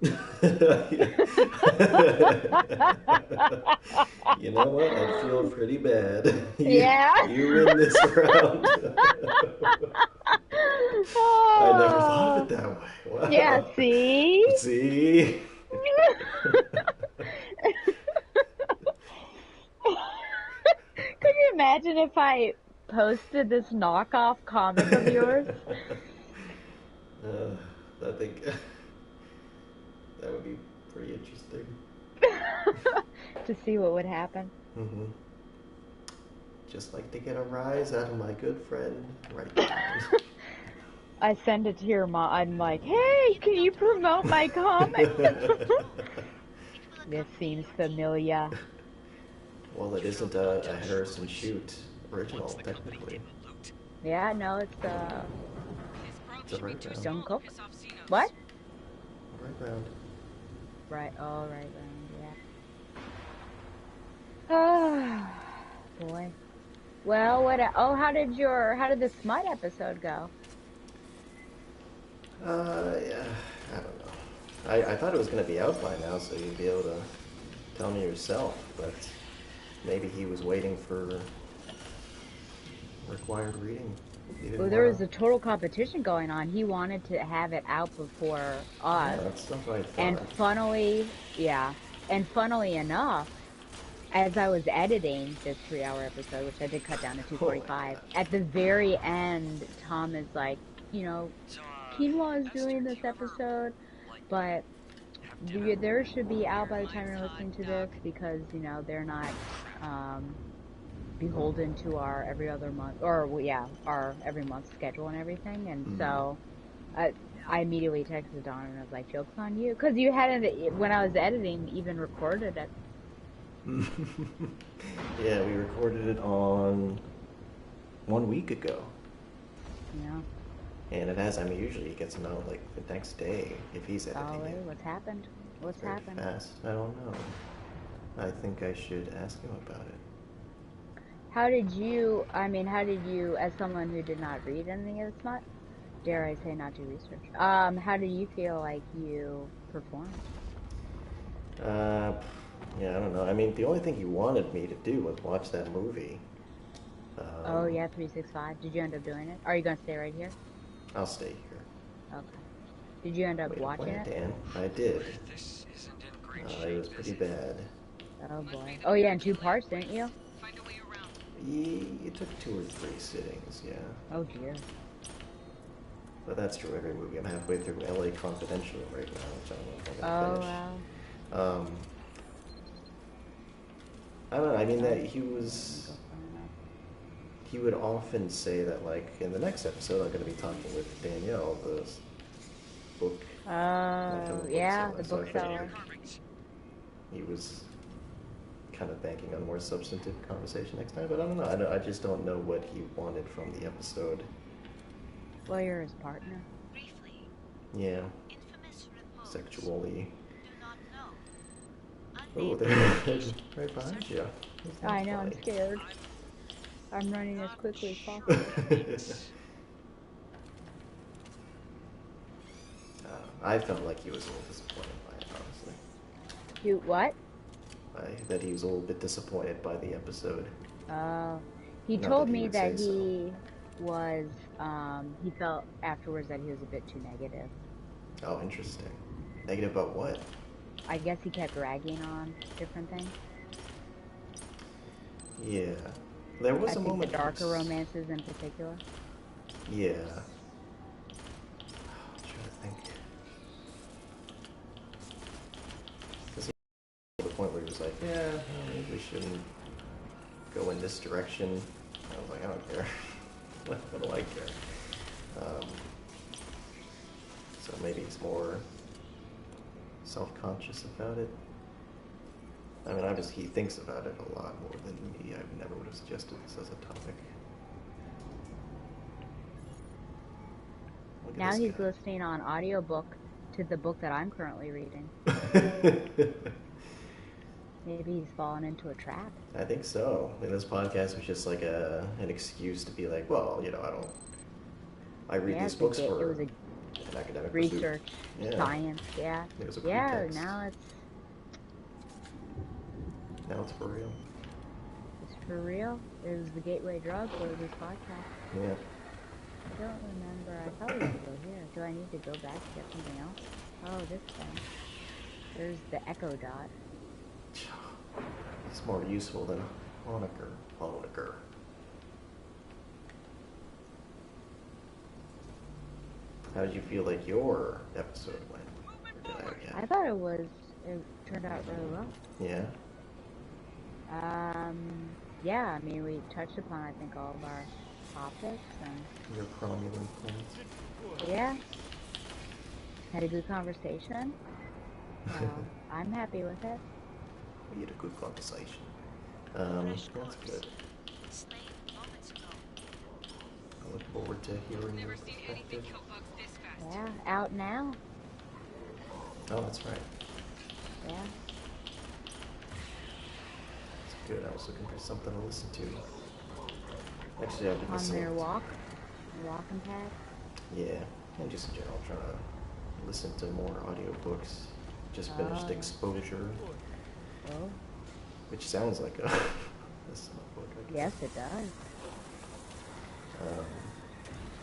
You know what? I feel pretty bad. Yeah. You win this round. I never thought of it that way. Wow. Yeah, see? See? Could you imagine if I posted this knockoff comic of yours? I think that would be pretty interesting. To see what would happen. Mm-hmm. Just like to get a rise out of my good friend right now. I send it to your mom. I'm like, hey, can you promote my comic? This seems familiar. Well, it isn't a Harrison Shoot original, technically. Yeah, no, it's It's a right round. Stone Cook. What? Right round. Right, oh, right, yeah. Oh, boy. Well, how did the Smut episode go? Yeah, I don't know. I thought it was going to be out by now, so you'd be able to tell me yourself, but maybe he was waiting for required reading. Well, there was a total competition going on. He wanted to have it out before us. Yeah, that's not what I thought. And funnily enough, as I was editing this 3-hour episode, which I did cut down to 2:45, at the very end, Tom is like, Quinoa is doing this episode, but there should be out by the time you're listening to this because, they're not beholden to our every other month, or our every month schedule and everything. And so I immediately texted Donna and I was like, joke's on you. Because you hadn't, when I was editing, even recorded it. Yeah, we recorded it on 1 week ago. Yeah. And it has, usually it gets them out like the next day if he's editing it. What's happened? What's Very happened? fast. I don't know. I think I should ask him about it. How did you, as someone who did not read any of the Smut, dare I say, not do research. How do you feel like you performed? Uh, yeah, I don't know. I mean, the only thing he wanted me to do was watch that movie. Oh yeah, 365. Did you end up doing it? Are you gonna stay right here? I'll stay here. Okay. Did you end up Way to watching plan, it? Dan. I did. This isn't in great It shape, was pretty is it? bad. Oh boy. Oh yeah, in two parts, didn't you? Find a way around. It took 2 or 3 sittings, yeah. Oh dear. But that's true every movie. I'm halfway through LA Confidential right now, which I don't know if I'm Oh gonna wow. finish. I don't know. I mean, that Go far enough. he would often say that, like, in the next episode, I'm going to be talking with Danielle, the book. Oh yeah, the So I felt bookseller. like he was kind of banking on more substantive conversation next time. But I don't know. I just don't know what he wanted from the episode. Well, you're his partner. Briefly, Yeah, infamous repose. sexually. Do not know. Oh, Unnamed they're location. right behind you. Who's that I know, I'm guy? scared. I'm running as Not quickly as sure possible. I felt like he was a little disappointed by it, honestly. You what? That he was a little bit disappointed by the episode. He Not told that he me would that say so. he was, he felt afterwards that he was a bit too negative. Oh, interesting. Negative about what? I guess he kept ragging on different things. Yeah. There was I a think moment. the darker romances in particular. Yeah. I'm trying to think. Because he got to the point where he was like, yeah, maybe we shouldn't go in this direction. I was like, I don't care. What do I care? So maybe he's more self-conscious about it. I mean, he thinks about it a lot more than me. I never would have suggested this as a topic. Look at Now this he's guy. listening on audiobook to the book that I'm currently reading. Maybe he's fallen into a trap. I think so. And this podcast was just like an excuse to be like, well, I read Yeah, these books it for was a an academic pursuit. research, Yeah. science, yeah. It was a Yeah, pretext. now it's for real. it's for real. It was the gateway drug for this podcast. Yeah. I don't remember. I thought we could go here. Do I need to go back to get something else? Oh, this thing. There's the echo dot. It's more useful than Honecker. How did you feel like your episode went? Or did I already have I thought it turned out really well. Yeah? Yeah, I mean, we touched upon, I think, all of our topics, and Your cromulent points? yeah, had a good conversation. So I'm happy with it. We had a good conversation. That's good. Slain moments ago. I look forward to hearing your Never seen anything perspective. kill bugs this fast. Yeah, out now. Oh, that's right. Yeah. That's good. I was looking for something to listen to. Actually, I've been On listening. their walking pad. Yeah, and just in general, trying to listen to more audiobooks. Just finished Oh. Exposure, Oh, which sounds like a snuff book, I guess. yes, it does.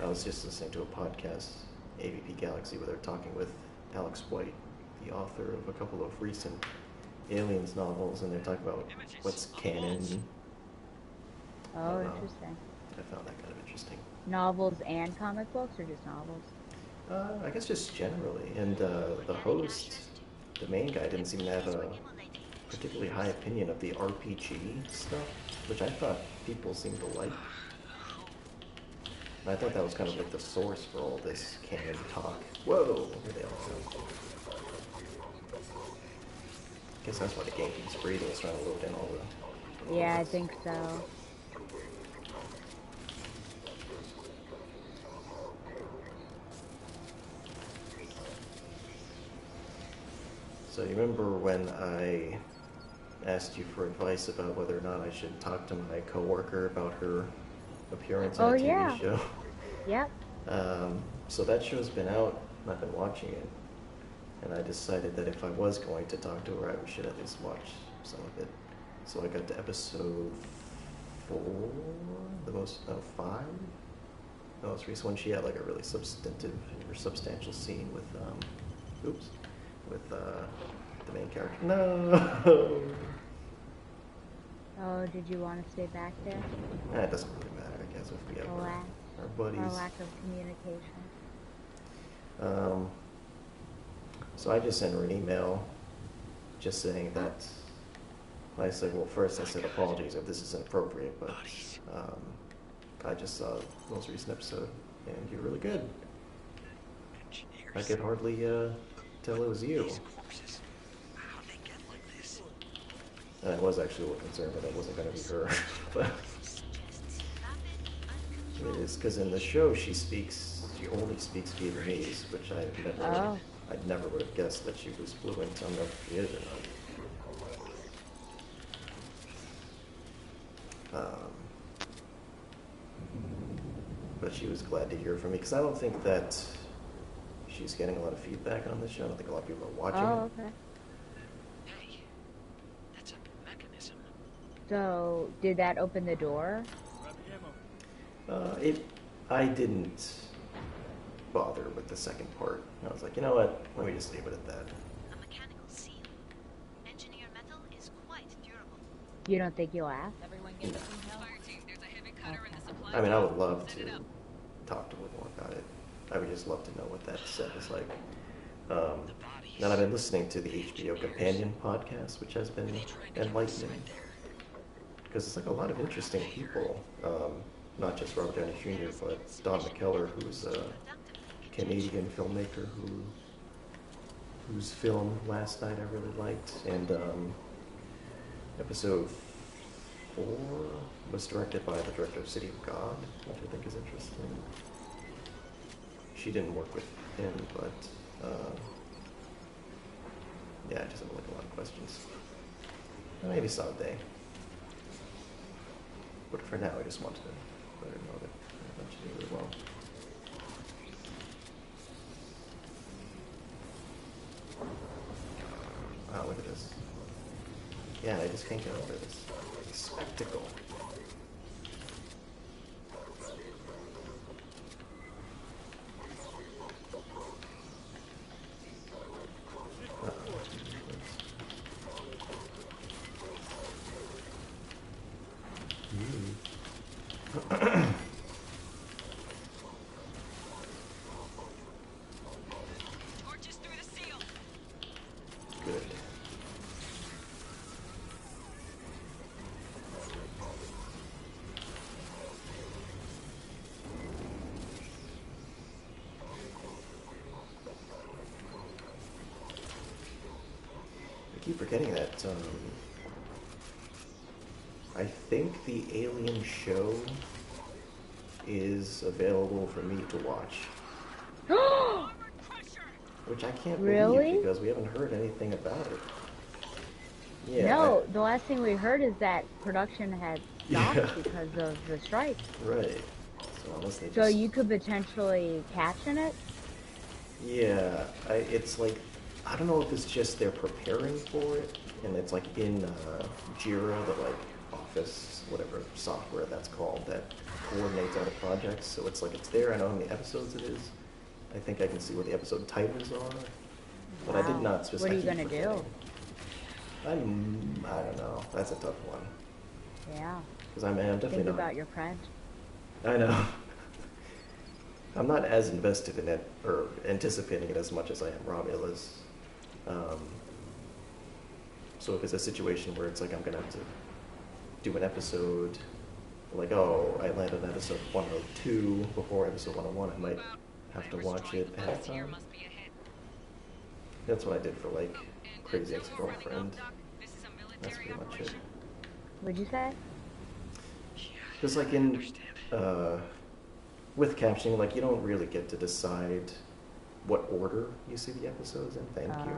I was just listening to a podcast, AVP Galaxy, where they're talking with Alex White, the author of a couple of recent Aliens novels, and they're talking about what's canon. Oh, know. interesting. I found that kind of interesting. Novels and comic books, or just novels? I guess just generally. And the host, the main guy, didn't seem to have a particularly high opinion of the RPG stuff, which I thought people seemed to like. And I thought that was kind of like the source for all this canon talk. Whoa, here they all go. I guess that's why the game keeps breathing, it's trying to load in all the... Yeah, I think so. So you remember when I asked you for advice about whether or not I should talk to my coworker about her appearance on Oh, a TV yeah. show? Yep. So that show's been out, and I've been watching it, and I decided that if I was going to talk to her, I should at least watch some of it. So I got to episode 4, five? The most recent one. She had like a really substantial scene with, the main character. No! Oh, did you want to stay back there? It doesn't really matter, I guess, if we have our buddies. Or lack of communication. So I just sent her an email just saying that, I said, well, first I said apologies if this is inappropriate, but I just saw the most recent episode, and you're really good. I could hardly tell it was you. And I was actually a little concerned that it wasn't going to be her, but it is, because in the show she only speaks Vietnamese, which I never would have guessed that she was fluent. I don't know if she is or not. But she was glad to hear from me, because I don't think that she's getting a lot of feedback on this show. I don't think a lot of people are watching it. Oh, okay. Hey, that's a mechanism. So, did that open the door? I didn't bother with the second part. I was like, you know what? Let me just leave it at that. A mechanical seal. Engineered metal is quite durable. You don't think you'll ask? Everyone give us some help. Fireteam, there's a heavy cutter in the supply. I mean, I would love to talk to her more about it. I would just love to know what that set is like. And I've been listening to the HBO Companion podcast, which has been enlightening. Because it's like a lot of interesting people. Not just Robert Downey Jr., but Don McKellar, who's a Canadian filmmaker whose film Last Night I really liked. And episode 4 was directed by the director of City of God, which I think is interesting. She didn't work with him, but yeah, I just have like a lot of questions. Maybe someday. But for now, I just wanted to let her know that I thought she did really well. Wow, look at this. Yeah, I just can't get over this spectacle. Torches through the seal. Good. I keep forgetting that I think the Alien show is available for me to watch. Which I can't Really? believe, because we haven't heard anything about it. Yeah. No, the last thing we heard is that production had stopped Yeah. because of the strike. Right. So unless they So just... you could potentially caption it? Yeah, it's like, I don't know if it's just they're preparing for it, and it's like in Jira, the like office, whatever software that's called, that coordinates all the projects. So it's like it's there. I know how many episodes it is. I think I can see what the episode titles are, but I did Wow. not specify. What are you gonna do? I don't know. That's a tough one. Yeah. Because I'm definitely Think not. about your friend. I know. I'm not as invested in it or anticipating it as much as I am Romulus. So if it's a situation where it's like I'm gonna have to do an episode, like, oh, I landed on episode 102 before episode 101, I might have to watch it ahead of time. That's what I did for like Crazy Ex-Girlfriend. That's pretty much it. What'd you say? Because like in with captioning, like you don't really get to decide what order you see the episodes in. Thank you.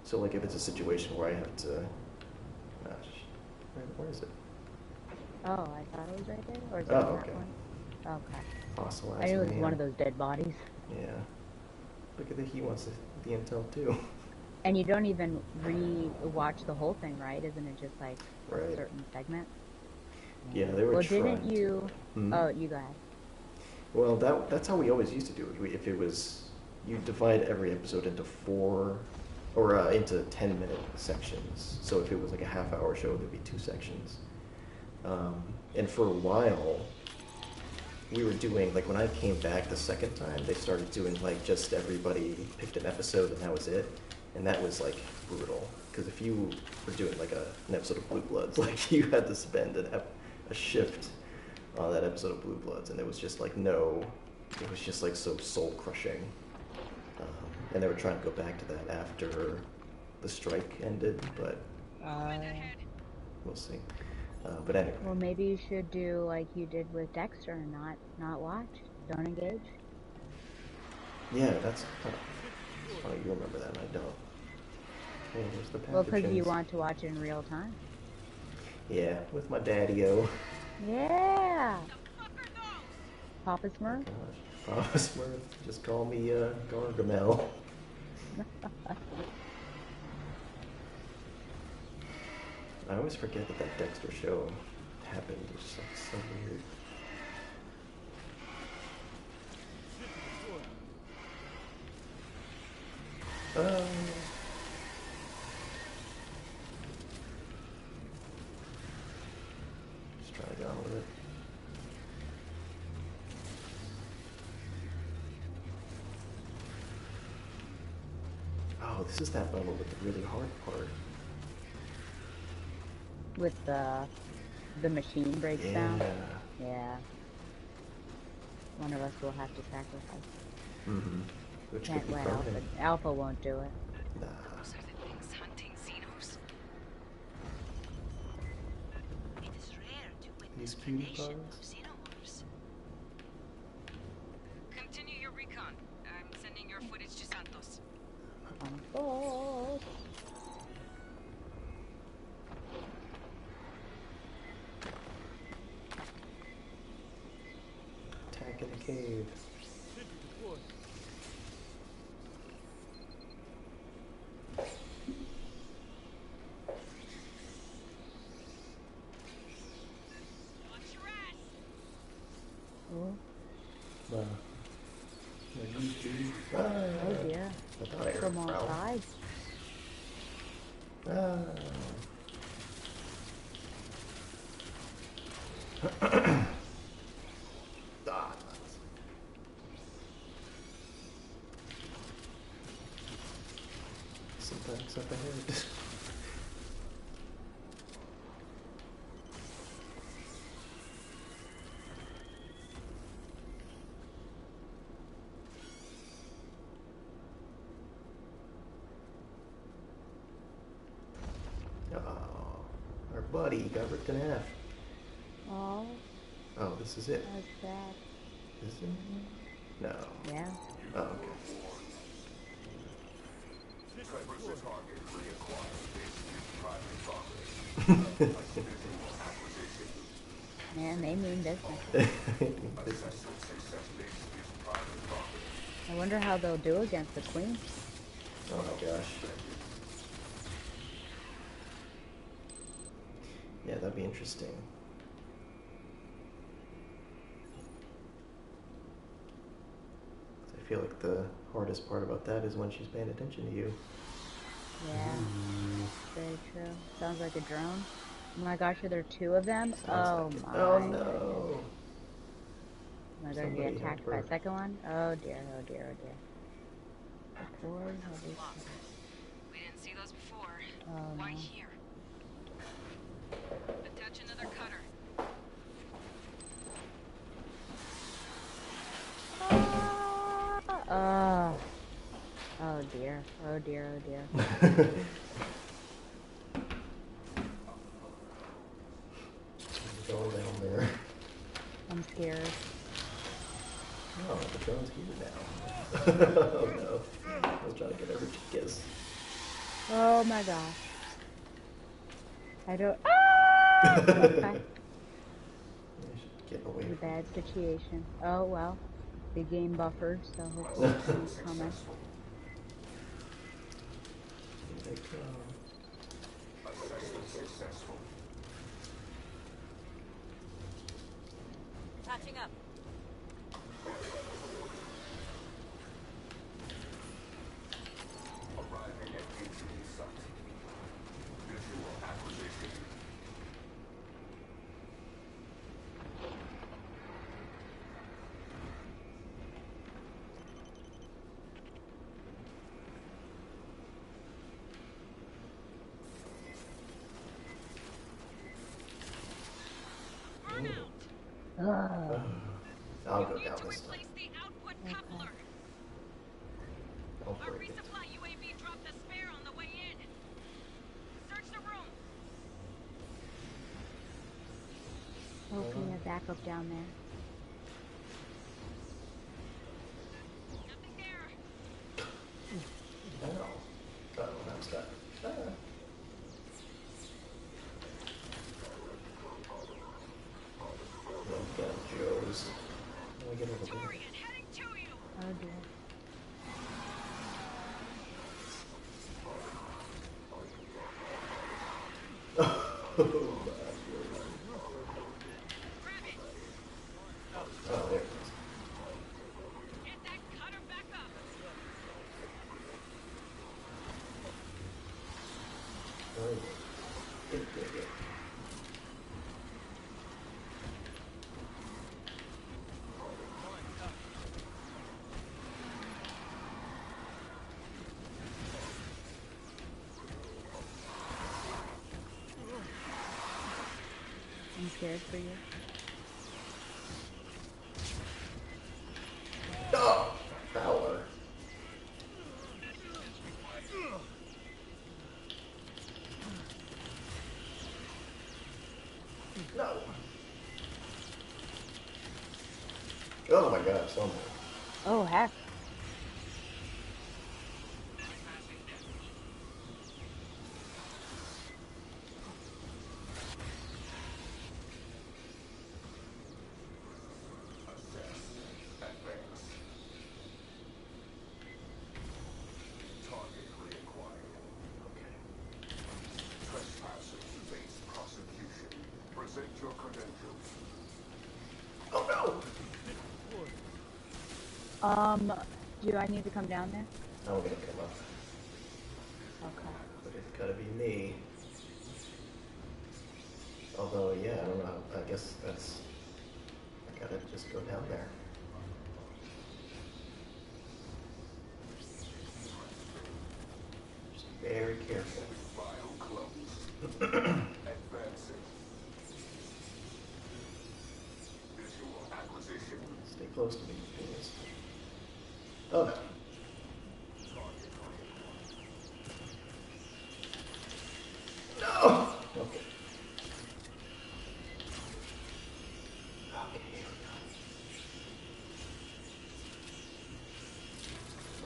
So like if it's a situation where I have to, gosh, where is it? Oh, I thought it was right there. Or is it Oh, on that okay. one? Okay. Fossilized I knew it was man. one of those dead bodies. Yeah. Look at that. He wants the intel too. And you don't even re-watch the whole thing, right? Isn't it just like a Right. certain segment? Yeah, they were Well, trying didn't you? to. Hmm? Oh, you go ahead. Well, that's how we always used to do it. If it was, you divide every episode into four, or into 10-minute sections. So if it was like a half-hour show, there'd be two sections. And for a while, we were doing, like when I came back the second time, they started doing like just everybody picked an episode and that was it. And that was like brutal. Because if you were doing like an episode of Blue Bloods, like you had to spend a shift on that episode of Blue Bloods, and it was just like it was just like so soul crushing. And they were trying to go back to that after the strike ended, but we'll see. But anyway. Well, maybe you should do like you did with Dexter and not watch. Don't engage. Yeah, that's. Oh, you remember that, and I don't. Hey, there's the pathogens. Well, because you want to watch it in real time. Yeah, with my daddy-o. Yeah. Papa Smurf. Gosh, Papa Smurf. Just call me Gargamel. I always forget that Dexter show happened. It's just like so weird. Just trying to get on with it. Oh, this is that level with the really hard part. With the machine breaks down. Yeah. One of us will have to sacrifice. Mm-hmm. Which Can't could be let Alpha. permanent. Alpha won't do it. Nah. Those are the things hunting Xenos. It is rare to witness These cutie predation bugs. of xenomorphs. Continue your recon. I'm sending your footage to Santos. Oh. Attack in the cave. Oh. Oh dear. I thought I heard From all growl. sides. Ah. Ah, nuts. Sometimes up ahead. Oh, our buddy got ripped in half. Oh, Oh, this is it. that's bad. Is it? No. Yeah. Oh, okay. Man, they mean business. I wonder how they'll do against the Queen. Oh my gosh. Yeah, that'd be interesting. I feel like the hardest part about that is when she's paying attention to you. Yeah. Very true. Sounds like a drone. Oh my gosh, are there two of them? Sounds Oh like my. it. Oh no. Am I going to Somebody get attacked help by her. a second one? Oh dear, oh dear, oh dear. Poor heavy. We didn't see those before. Oh Why no. here? Attach another cutter. Oh. Oh dear, oh dear, oh dear. Going down there. I'm scared. Oh, the drone's here now. Oh no. I was trying to get over to kiss. Oh my gosh. I don't. Ah! Okay. I should getting away It's a from bad situation. Oh, well. The game buffered, so hopefully it's coming. Here they come. Assessment successful. Patching up. Arriving at entry site. Visual acquisition. Ugh. I'll go down this time. Replace the output Okay. coupler. Don't Our break it. resupply UAV dropped a spare on the way in. Search the room. Hopefully a backup down there. Nothing there. Oh. Oh, I'm stuck. Ah. Look at Joe's. Let me get over there. Torian, heading to you. Oh dear. Grab it. Oh, there it is. Get that cutter back up. Oh, good, good, good. I'm scared for you. Oh, Fowler. No. Oh my God, so many. Oh heck. Assess. Advance. Target reacquired. Trespassers face prosecution. Present your credentials. Oh no! Do I need to come down there? I'm gonna come up. Okay. But it's gotta be me. Although, yeah, I don't know. I guess that's... I gotta just go down there. Just be very careful. File closed. Advancing. Visual acquisition. Stay close to me, please. Oh no. No! Okay. Okay, here we go.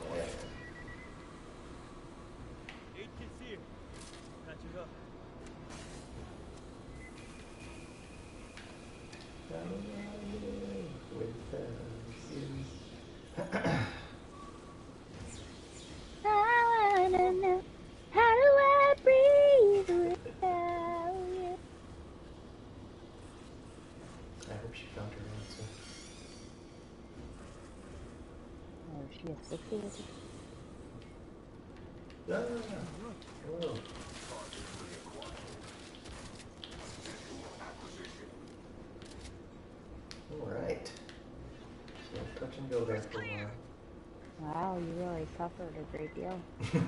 Oh, yeah. With you. I wanna know, how do I breathe without you? I hope she found her answer. Oh, she assisted with it? No, no, no. Hello. Alright. So touch and go there for a while. Wow, you really suffered a great deal. Those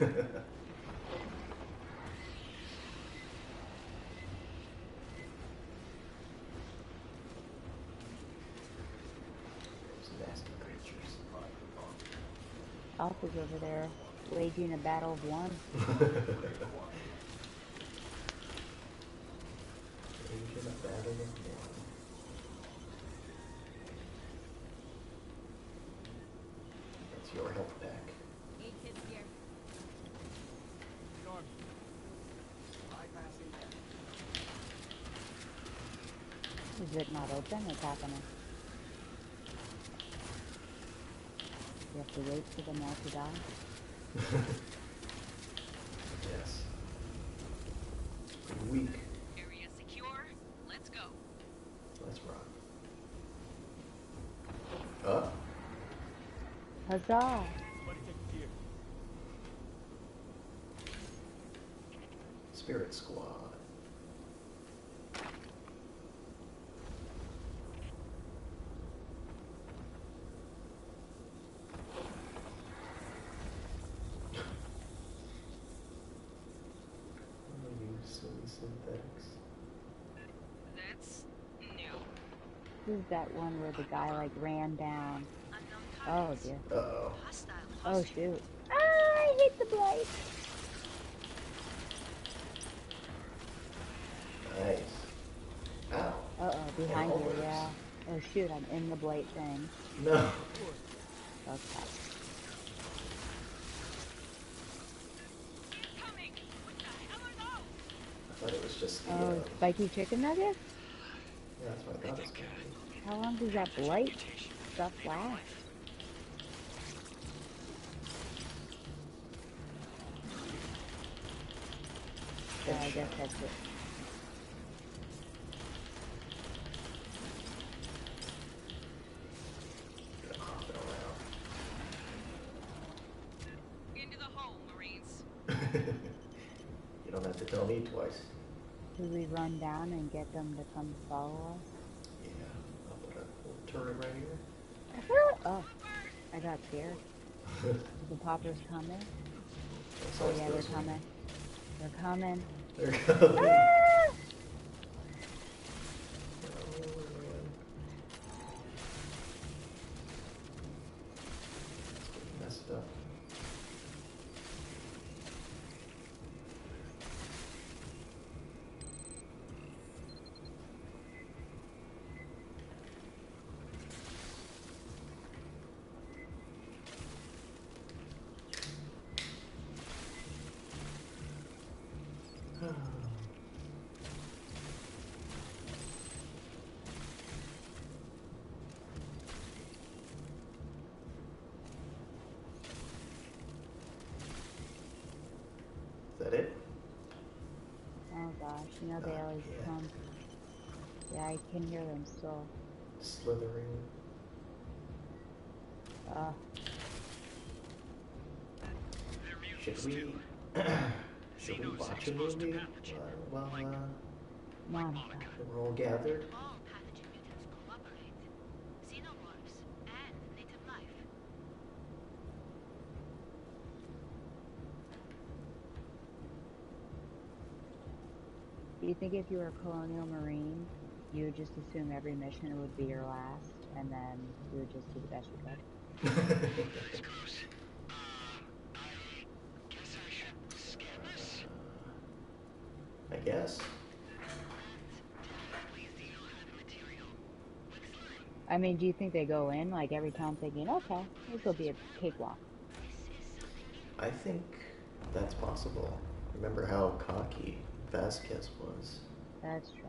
nasty creatures. Alpha's over there waging a battle of one. Asian a battle of one. That's your health pack. 8 hits here. Bypassing that. Is it not open? What's happening? You have to wait for them all to die? Yes. Pretty weak. Area secure. Let's go. Let's rock. Up. Huzzah! Spirit Squad. Oh, you silly synthetics. That's new. This is that one where the guy like ran down. Unknown Oh targets. dear. Uh-oh. Hostile. Oh shoot. Ah, I hit the blade. Nice. Ow. Uh-oh, behind It you, almost- yeah. Oh shoot, I'm in the blade thing. No. Okay. Coming. What the hell are those? I thought it was just the, Oh, spiky chicken nuggets? yeah, that's what I thought it was going to be. How long does that blight stuff last? Yeah, I guess that's it. Gonna hop it Into the hole, Marines. around. You don't have to tell me twice. Do we run down and get them to come follow Yeah. I'll put a little turret right here. us? Oh, I got scared. The poppers coming? That's Oh always yeah, they're those ones. coming. They're coming. They're coming. Ah! Oh, man. It's getting messed up. Is that it? Oh gosh, you know they always Yeah. come. Yeah, I can hear them still. Slithering. Should we? Should we watch a movie while Monica. we're all gathered? All pathogen mutants cooperate. Xenomorphs and native life. Do you think if you were a colonial marine, you would just assume every mission would be your last, and then you would just do the best you could? I guess. I mean, do you think they go in like every time thinking, okay, this will be a cakewalk? I think that's possible. Remember how cocky Vasquez was. That's true.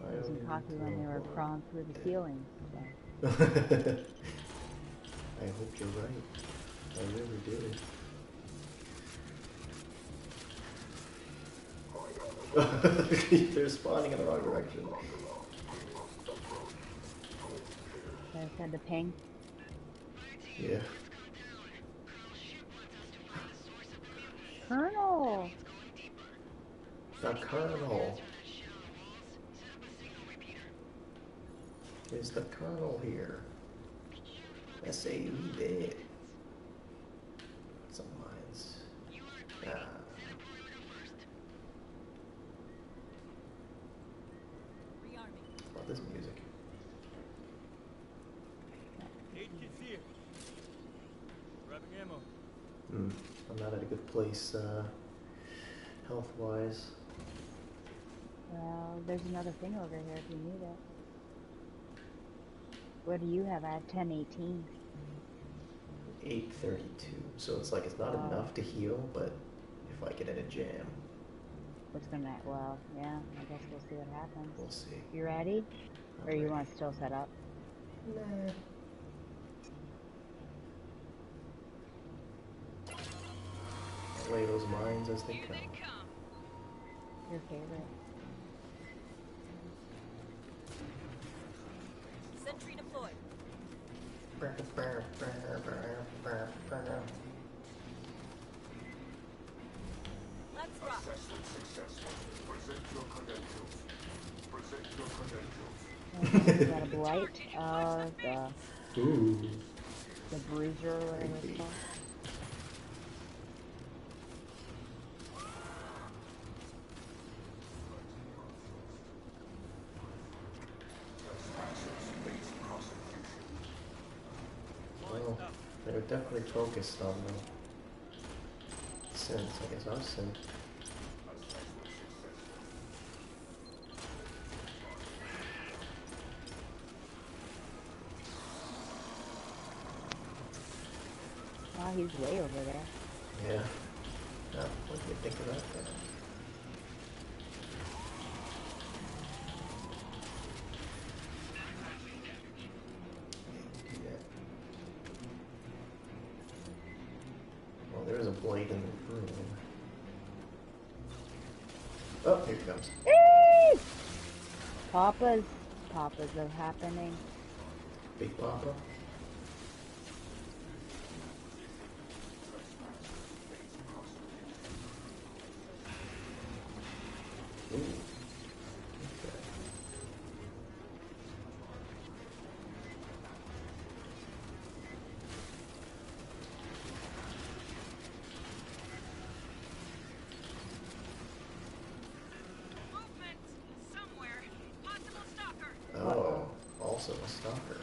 I He wasn't only cocky need to when they know were what- crawling through the ceiling. So. I hope you're right. I really do. They're spawning in the wrong direction. I said the ping. Yeah. Colonel! The Colonel. Is the Colonel here? S.A. dead. Some lines. Ah. Rearming. Love this music. 8 kids here. Grabbing ammo. I'm not at a good place, health-wise. Well, there's another thing over here if you need it. What do you have? I have 1018. 832. So it's like it's not Oh. enough to heal, but if I get in a jam. What's gonna? Well, yeah. I guess we'll see what happens. We'll see. You ready? I'm Or you ready. want to still set up? Nah. Lay those mines as they Here come. they come. Your favorite. Sentry deployed. Let's rock. Assessment successful. Present your credentials. Present your credentials. Is that a blight? Ooh. The bruiser, or whatever it's Creepy. called. Oh, they're definitely focused on the sins. I guess I've sinned. Oh, he's way over there. Yeah. Oh, what do you think of that then? Yeah. Well, there's a blade in the room. Oh, here he comes. Eee! Papas are happening. Big Papa. Ooh. Okay. Movement somewhere. Possible stalker. Oh, also a stalker.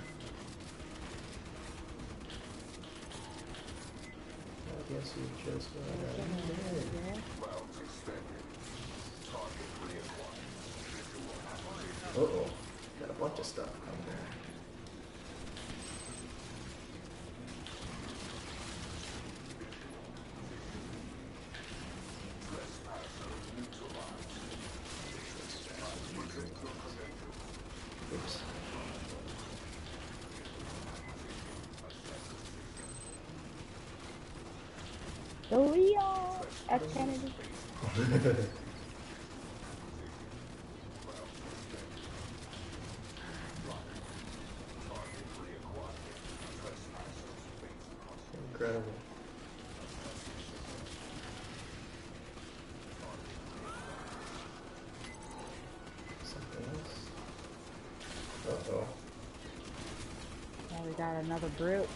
I guess you just went Rounds extended. Target reacquired. Visual acquisition. Uh-oh. Got a bunch of stuff coming there. Trespasser neutralized. Present your credentials. Oops. The Leo F. Kennedy. Incredible. Something else? Uh-oh. Yeah, we got another brute.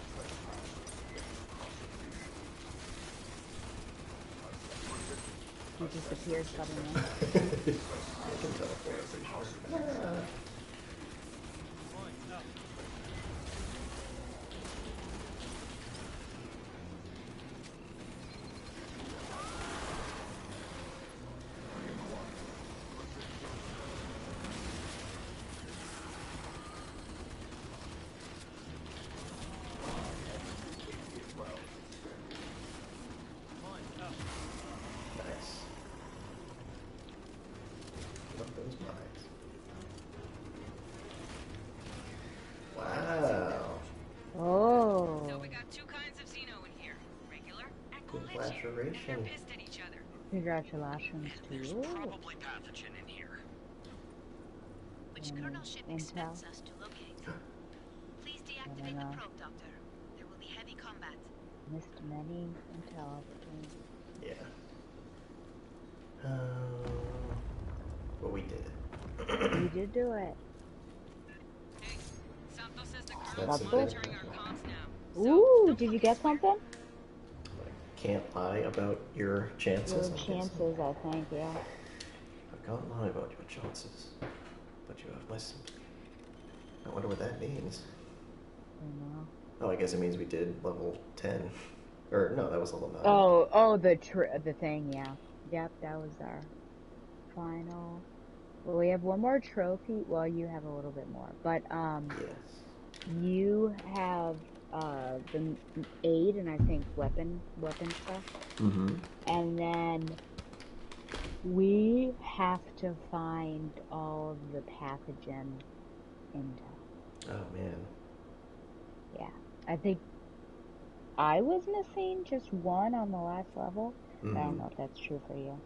He disappeared suddenly. I can teleport, I'm pretty sure. Mine up. Mine up. Nice. Love those mines. Wow. Oh. So we got two kinds of Xeno in here. Regular and Good glitchy. And laceration. they're pissed at each other. Congratulations to There's you. probably pathogen in here. Which Mm, Colonel ship intel. expects us to locate? Please deactivate know. the probe, Doctor. There will be heavy combat. Missed many intel opportunities. Yeah. But we did it. You did do it. Hey, Santos says the That's Colonel's a monitoring bit- our comms now. So, Ooh, don't did you look get elsewhere. something? I can't lie about your chances. Your I'm guessing. chances, I think, yeah. I can't lie about your chances. But you have my sympathy. I wonder what that means. I don't know. Oh, I guess it means we did level 10. Or, no, that was level 9. Oh, the thing, yeah. Yep, that was our final. Well, we have one more trophy. Well, you have a little bit more, but Yes. you have the aid and I think weapon stuff, Mm-hmm. and then We have to find all of the pathogen intel. Oh man. Yeah. I think I was missing just one on the last level. I don't know if that's true for you.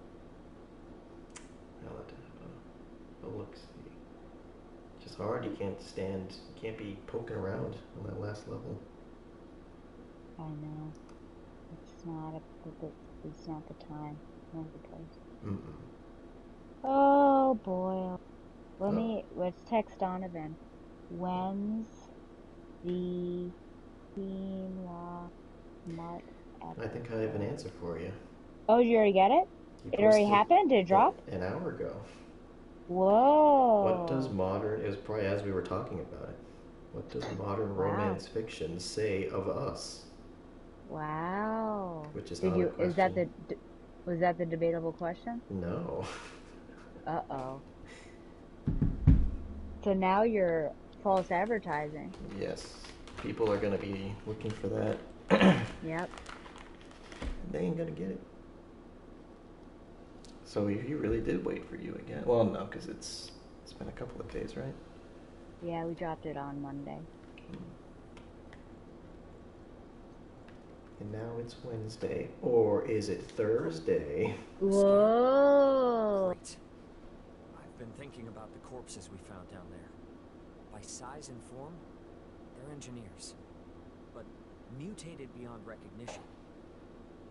I'll have to have a look. See. Just hard. You can't be poking around on that last level. I know. It's not the time, not the place. Oh boy. Let's text Donovan. When's the quinoa mart I think I have an answer for you. Oh, did you already get it? You It already posted happened? Did it drop? an hour ago. Whoa. What does modern, it was probably as we were talking about it, what does modern romance fiction say of us? Wow. Which is not a question. Was that the debatable question? No. Uh-oh. So now you're false advertising. Yes. People are going to be looking for that. Yep. They ain't going to get it. So he really did wait for you again. Well, no, because it's been a couple of days, right? Yeah, we dropped it on Monday. And now it's Wednesday. Or is it Thursday? Whoa! Great. I've been thinking about the corpses we found down there. By size and form, they're engineers. But mutated beyond recognition.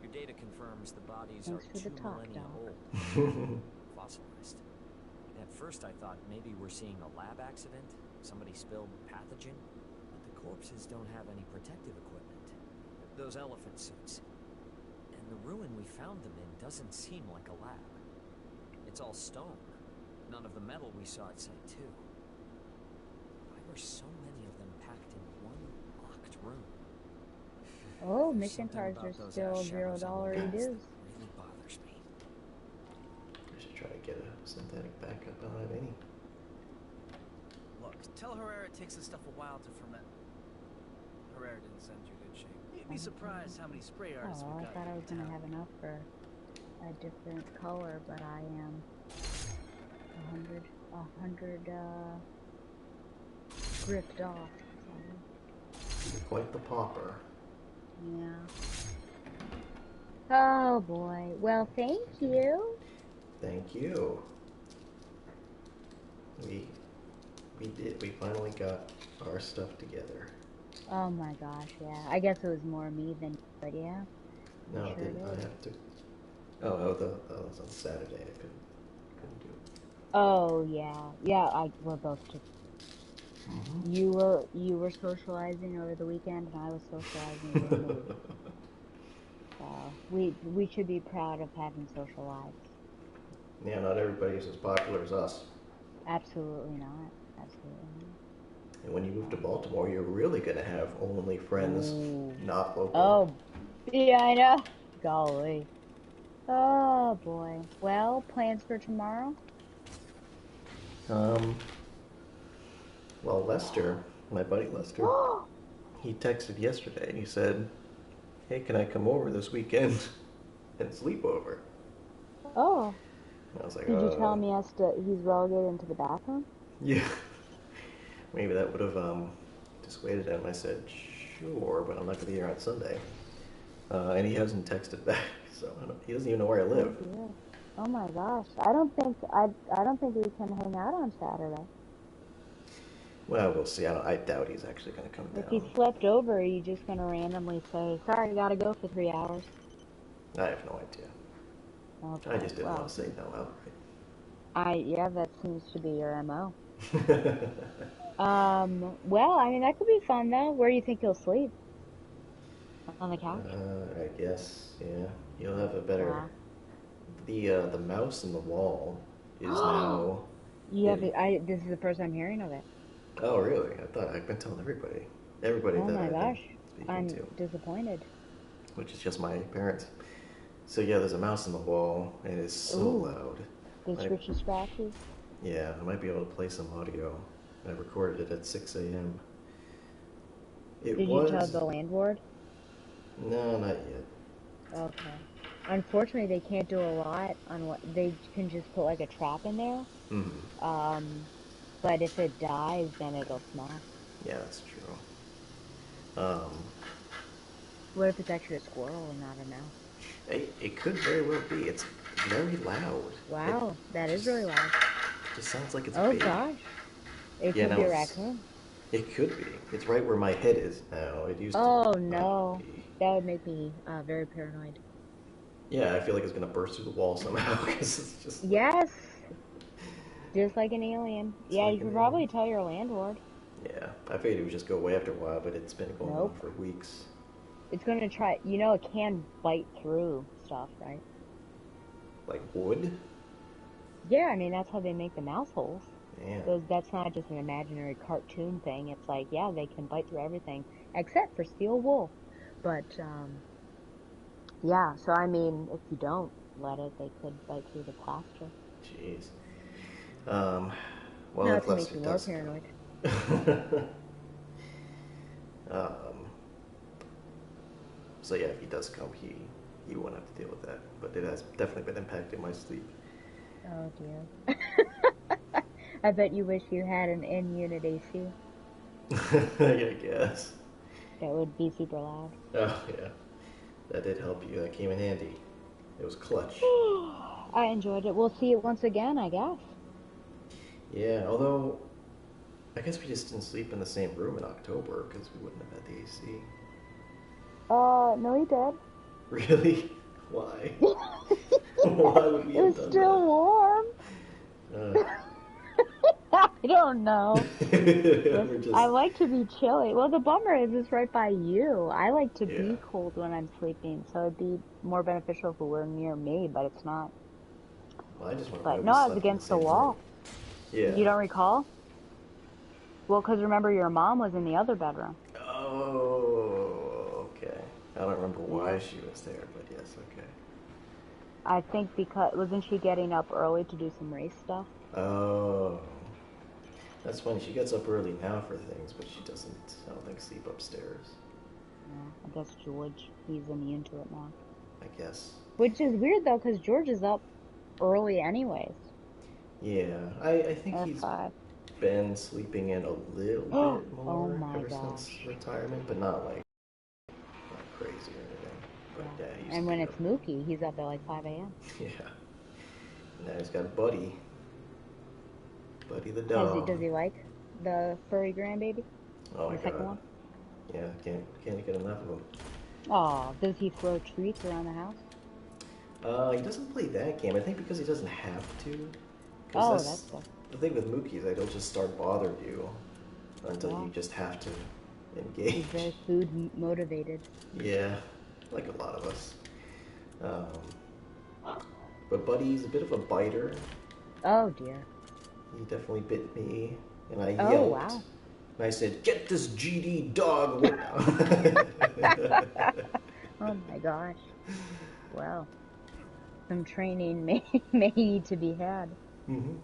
Your data confirms the bodies Thanks are for 2 the talk, millennia Doc. old. Fossilized. At first I thought maybe we're seeing a lab accident. Somebody spilled pathogen. But the corpses don't have any protective equipment. Those elephant suits. And the ruin we found them in doesn't seem like a lab. It's all stone. None of the metal we saw at Site 2. Why were so many of them packed in one locked room? Oh, There's mission something cards about are those still ash shadows on the $0 walls dues. that really bothers me. I should try to get a synthetic backup. I don't have any. Look, tell Herrera it takes this stuff a while to ferment. Herrera didn't send you good shape. You'd be surprised how many spray artists Oh, we've I got. thought I was in going to town. have enough for a different color, but I am 100 ripped off. You're quite the pauper. Yeah. Oh boy. Well, thank you. Thank you. We did. We finally got our stuff together. Oh my gosh, yeah. I guess it was more me than you, but yeah. No, Sure didn't I did. have to? That was on Saturday. I couldn't do it. Oh yeah. Yeah, we're both just you were socializing over the weekend and I was socializing during the week. So we should be proud of having social lives. Yeah, not everybody is as popular as us. Absolutely not. Absolutely not. And when you move to Baltimore, you're really gonna have only friends, not local. Oh, yeah, I know. Golly. Oh boy. Well, plans for tomorrow? Well, Lester, my buddy Lester, he texted yesterday and he said, "Hey, can I come over this weekend and sleep over?" Oh. And I was like, Did you tell him he's relegated into the bathroom? Yeah. Maybe that would have dissuaded him. I said, sure, but I'm not going to be here on Sunday. And he hasn't texted back, so he doesn't even know where I live. Yeah. Oh my gosh. I don't think we can hang out on Saturday. Well, we'll see. I doubt he's actually going to come down. If he slept over, are you just going to randomly say, sorry, I got to go for 3 hours? I have no idea. Okay. I just didn't want to say no outright. Yeah, that seems to be your MO. Well, I mean, that could be fun, though. Where do you think you'll sleep? On the couch? I guess, yeah. You'll have a better... The mouse in the wall is now... Yeah, this is the first I'm hearing of it. Oh, really? I've been telling everybody. Everybody oh that my I've gosh. been I'm speaking to. Disappointed. Which is just my parents. So yeah, there's a mouse in the wall, and it's so loud. This Richie Scratchy? Yeah, I might be able to play some audio. I recorded it at 6 a.m. Did you tell the landlord? No, not yet. Okay. unfortunately, they can't do a lot on what they can just put like a trap in there. Hmm. But if it dies, then it'll smell. Yeah, that's true. What if it's actually a squirrel and not a mouse? It could very well be. It's very loud. It Wow, that is just really loud. just sounds like it's Oh big. gosh, it Yeah, could no, be a raccoon. it could be. It's right where my head is now. It used to Oh not no, be. that would make me very paranoid. Yeah, I feel like it's gonna burst through the wall somehow because it's just like Yes, just like an alien. it's Yeah, like you an could alien. probably tell your landlord. Yeah, I figured it would just go away after a while, but it's been going on Nope. for weeks. It's gonna try. You know, it can bite through stuff, right? Like wood? Yeah, I mean that's how they make the mouse holes. Man. That's not just an imaginary cartoon thing. It's like, yeah, they can bite through everything except for steel wool. But yeah, so I mean, if you don't let it, they could bite through the plaster. Jeez. Um, well, Now it's if gonna make Lester me more does paranoid. come. um, so yeah, if he does come, he won't have to deal with that. But it has definitely been impacting my sleep. Oh dear. I bet you wish you had an in-unit AC. I guess. That would be super loud. Oh yeah, that did help you. That came in handy. It was clutch. I enjoyed it. We'll see it once again, I guess. Yeah, although I guess we just didn't sleep in the same room in October because we wouldn't have had the AC. No, you did. Really? Why? Why would we It have was done still warm. that? I don't know. We're I just like to be chilly. Well, the bummer is it's right by you. I like to yeah. be cold when I'm sleeping, so it'd be more beneficial if it were near me, but it's not. Well, I just wonder why But we no, I was slept in the against the same room. wall. Yeah. You don't recall? Well, 'cause remember your mom was in the other bedroom. Oh, okay. I don't remember Yeah. why she was there, but yes, okay. I think because wasn't she getting up early to do some race stuff? Oh, that's funny. She gets up early now for things, but she doesn't, I don't think, sleep upstairs. Yeah, I guess George, he's immune to it now. I guess. Which is weird though, 'cause George is up early anyways. Yeah, I think At he's 5. been sleeping in a little bit Oh more my ever since gosh. retirement, but not crazy or anything. But Yeah. yeah, he used And to when be it's up. Mookie, he's up at like 5 a.m. Yeah. Now he's got a buddy. Buddy the Does dog. he like the furry grandbaby? Oh my The second god. one? Yeah, can't get enough of him. Oh, does he throw treats around the house? He doesn't play that game. I think because he doesn't have to. Because Oh, that's that's good. the thing with Mookie is that he'll just start bothering you until Yeah. you just have to He's very engage. food motivated. Yeah, like a lot of us. Um, but Buddy's a bit of a biter. Oh dear. He definitely bit me, and I Oh yelped. wow. And I said, "Get this GD dog away!" Oh my gosh. Well, some training may need to be had. hmm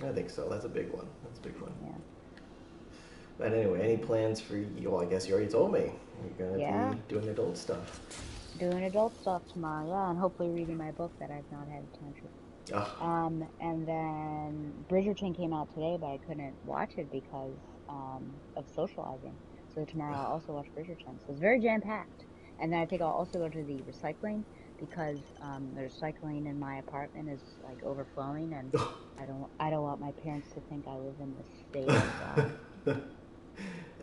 I think so. That's a big one. That's a big one. Yeah. But anyway, any plans for you? Well, I guess you already told me. You're gonna Yeah. be doing adult stuff. Doing adult stuff tomorrow, yeah, and hopefully reading my book that I've not had time to. Ah, And then Bridgerton came out today, but I couldn't watch it because of socializing. So tomorrow I'll also watch Bridgerton. So it's very jam-packed. And then I think I'll also go to the recycling because the recycling in my apartment is like overflowing, and I don't want my parents to think I live in this state of are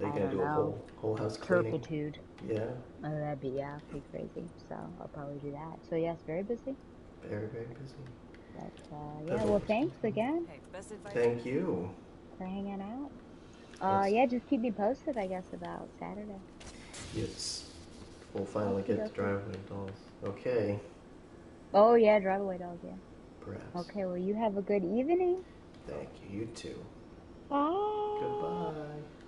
you I gonna don't do a know whole house cleaning? turpitude. Yeah, That'd be pretty crazy. So I'll probably do that. So yes, very busy. very very busy. But That's yeah, well, always thanks fun. again Hey, best advice. Thank you. for hanging out. That's, Yeah, just keep me posted, I guess, about Saturday. yes, we'll finally Okie get to dokie. drive away dolls. Okay, Oh yeah, drive away dog, yeah. perhaps. Okay, well you have a good evening. Thank you. You too. Bye. Goodbye.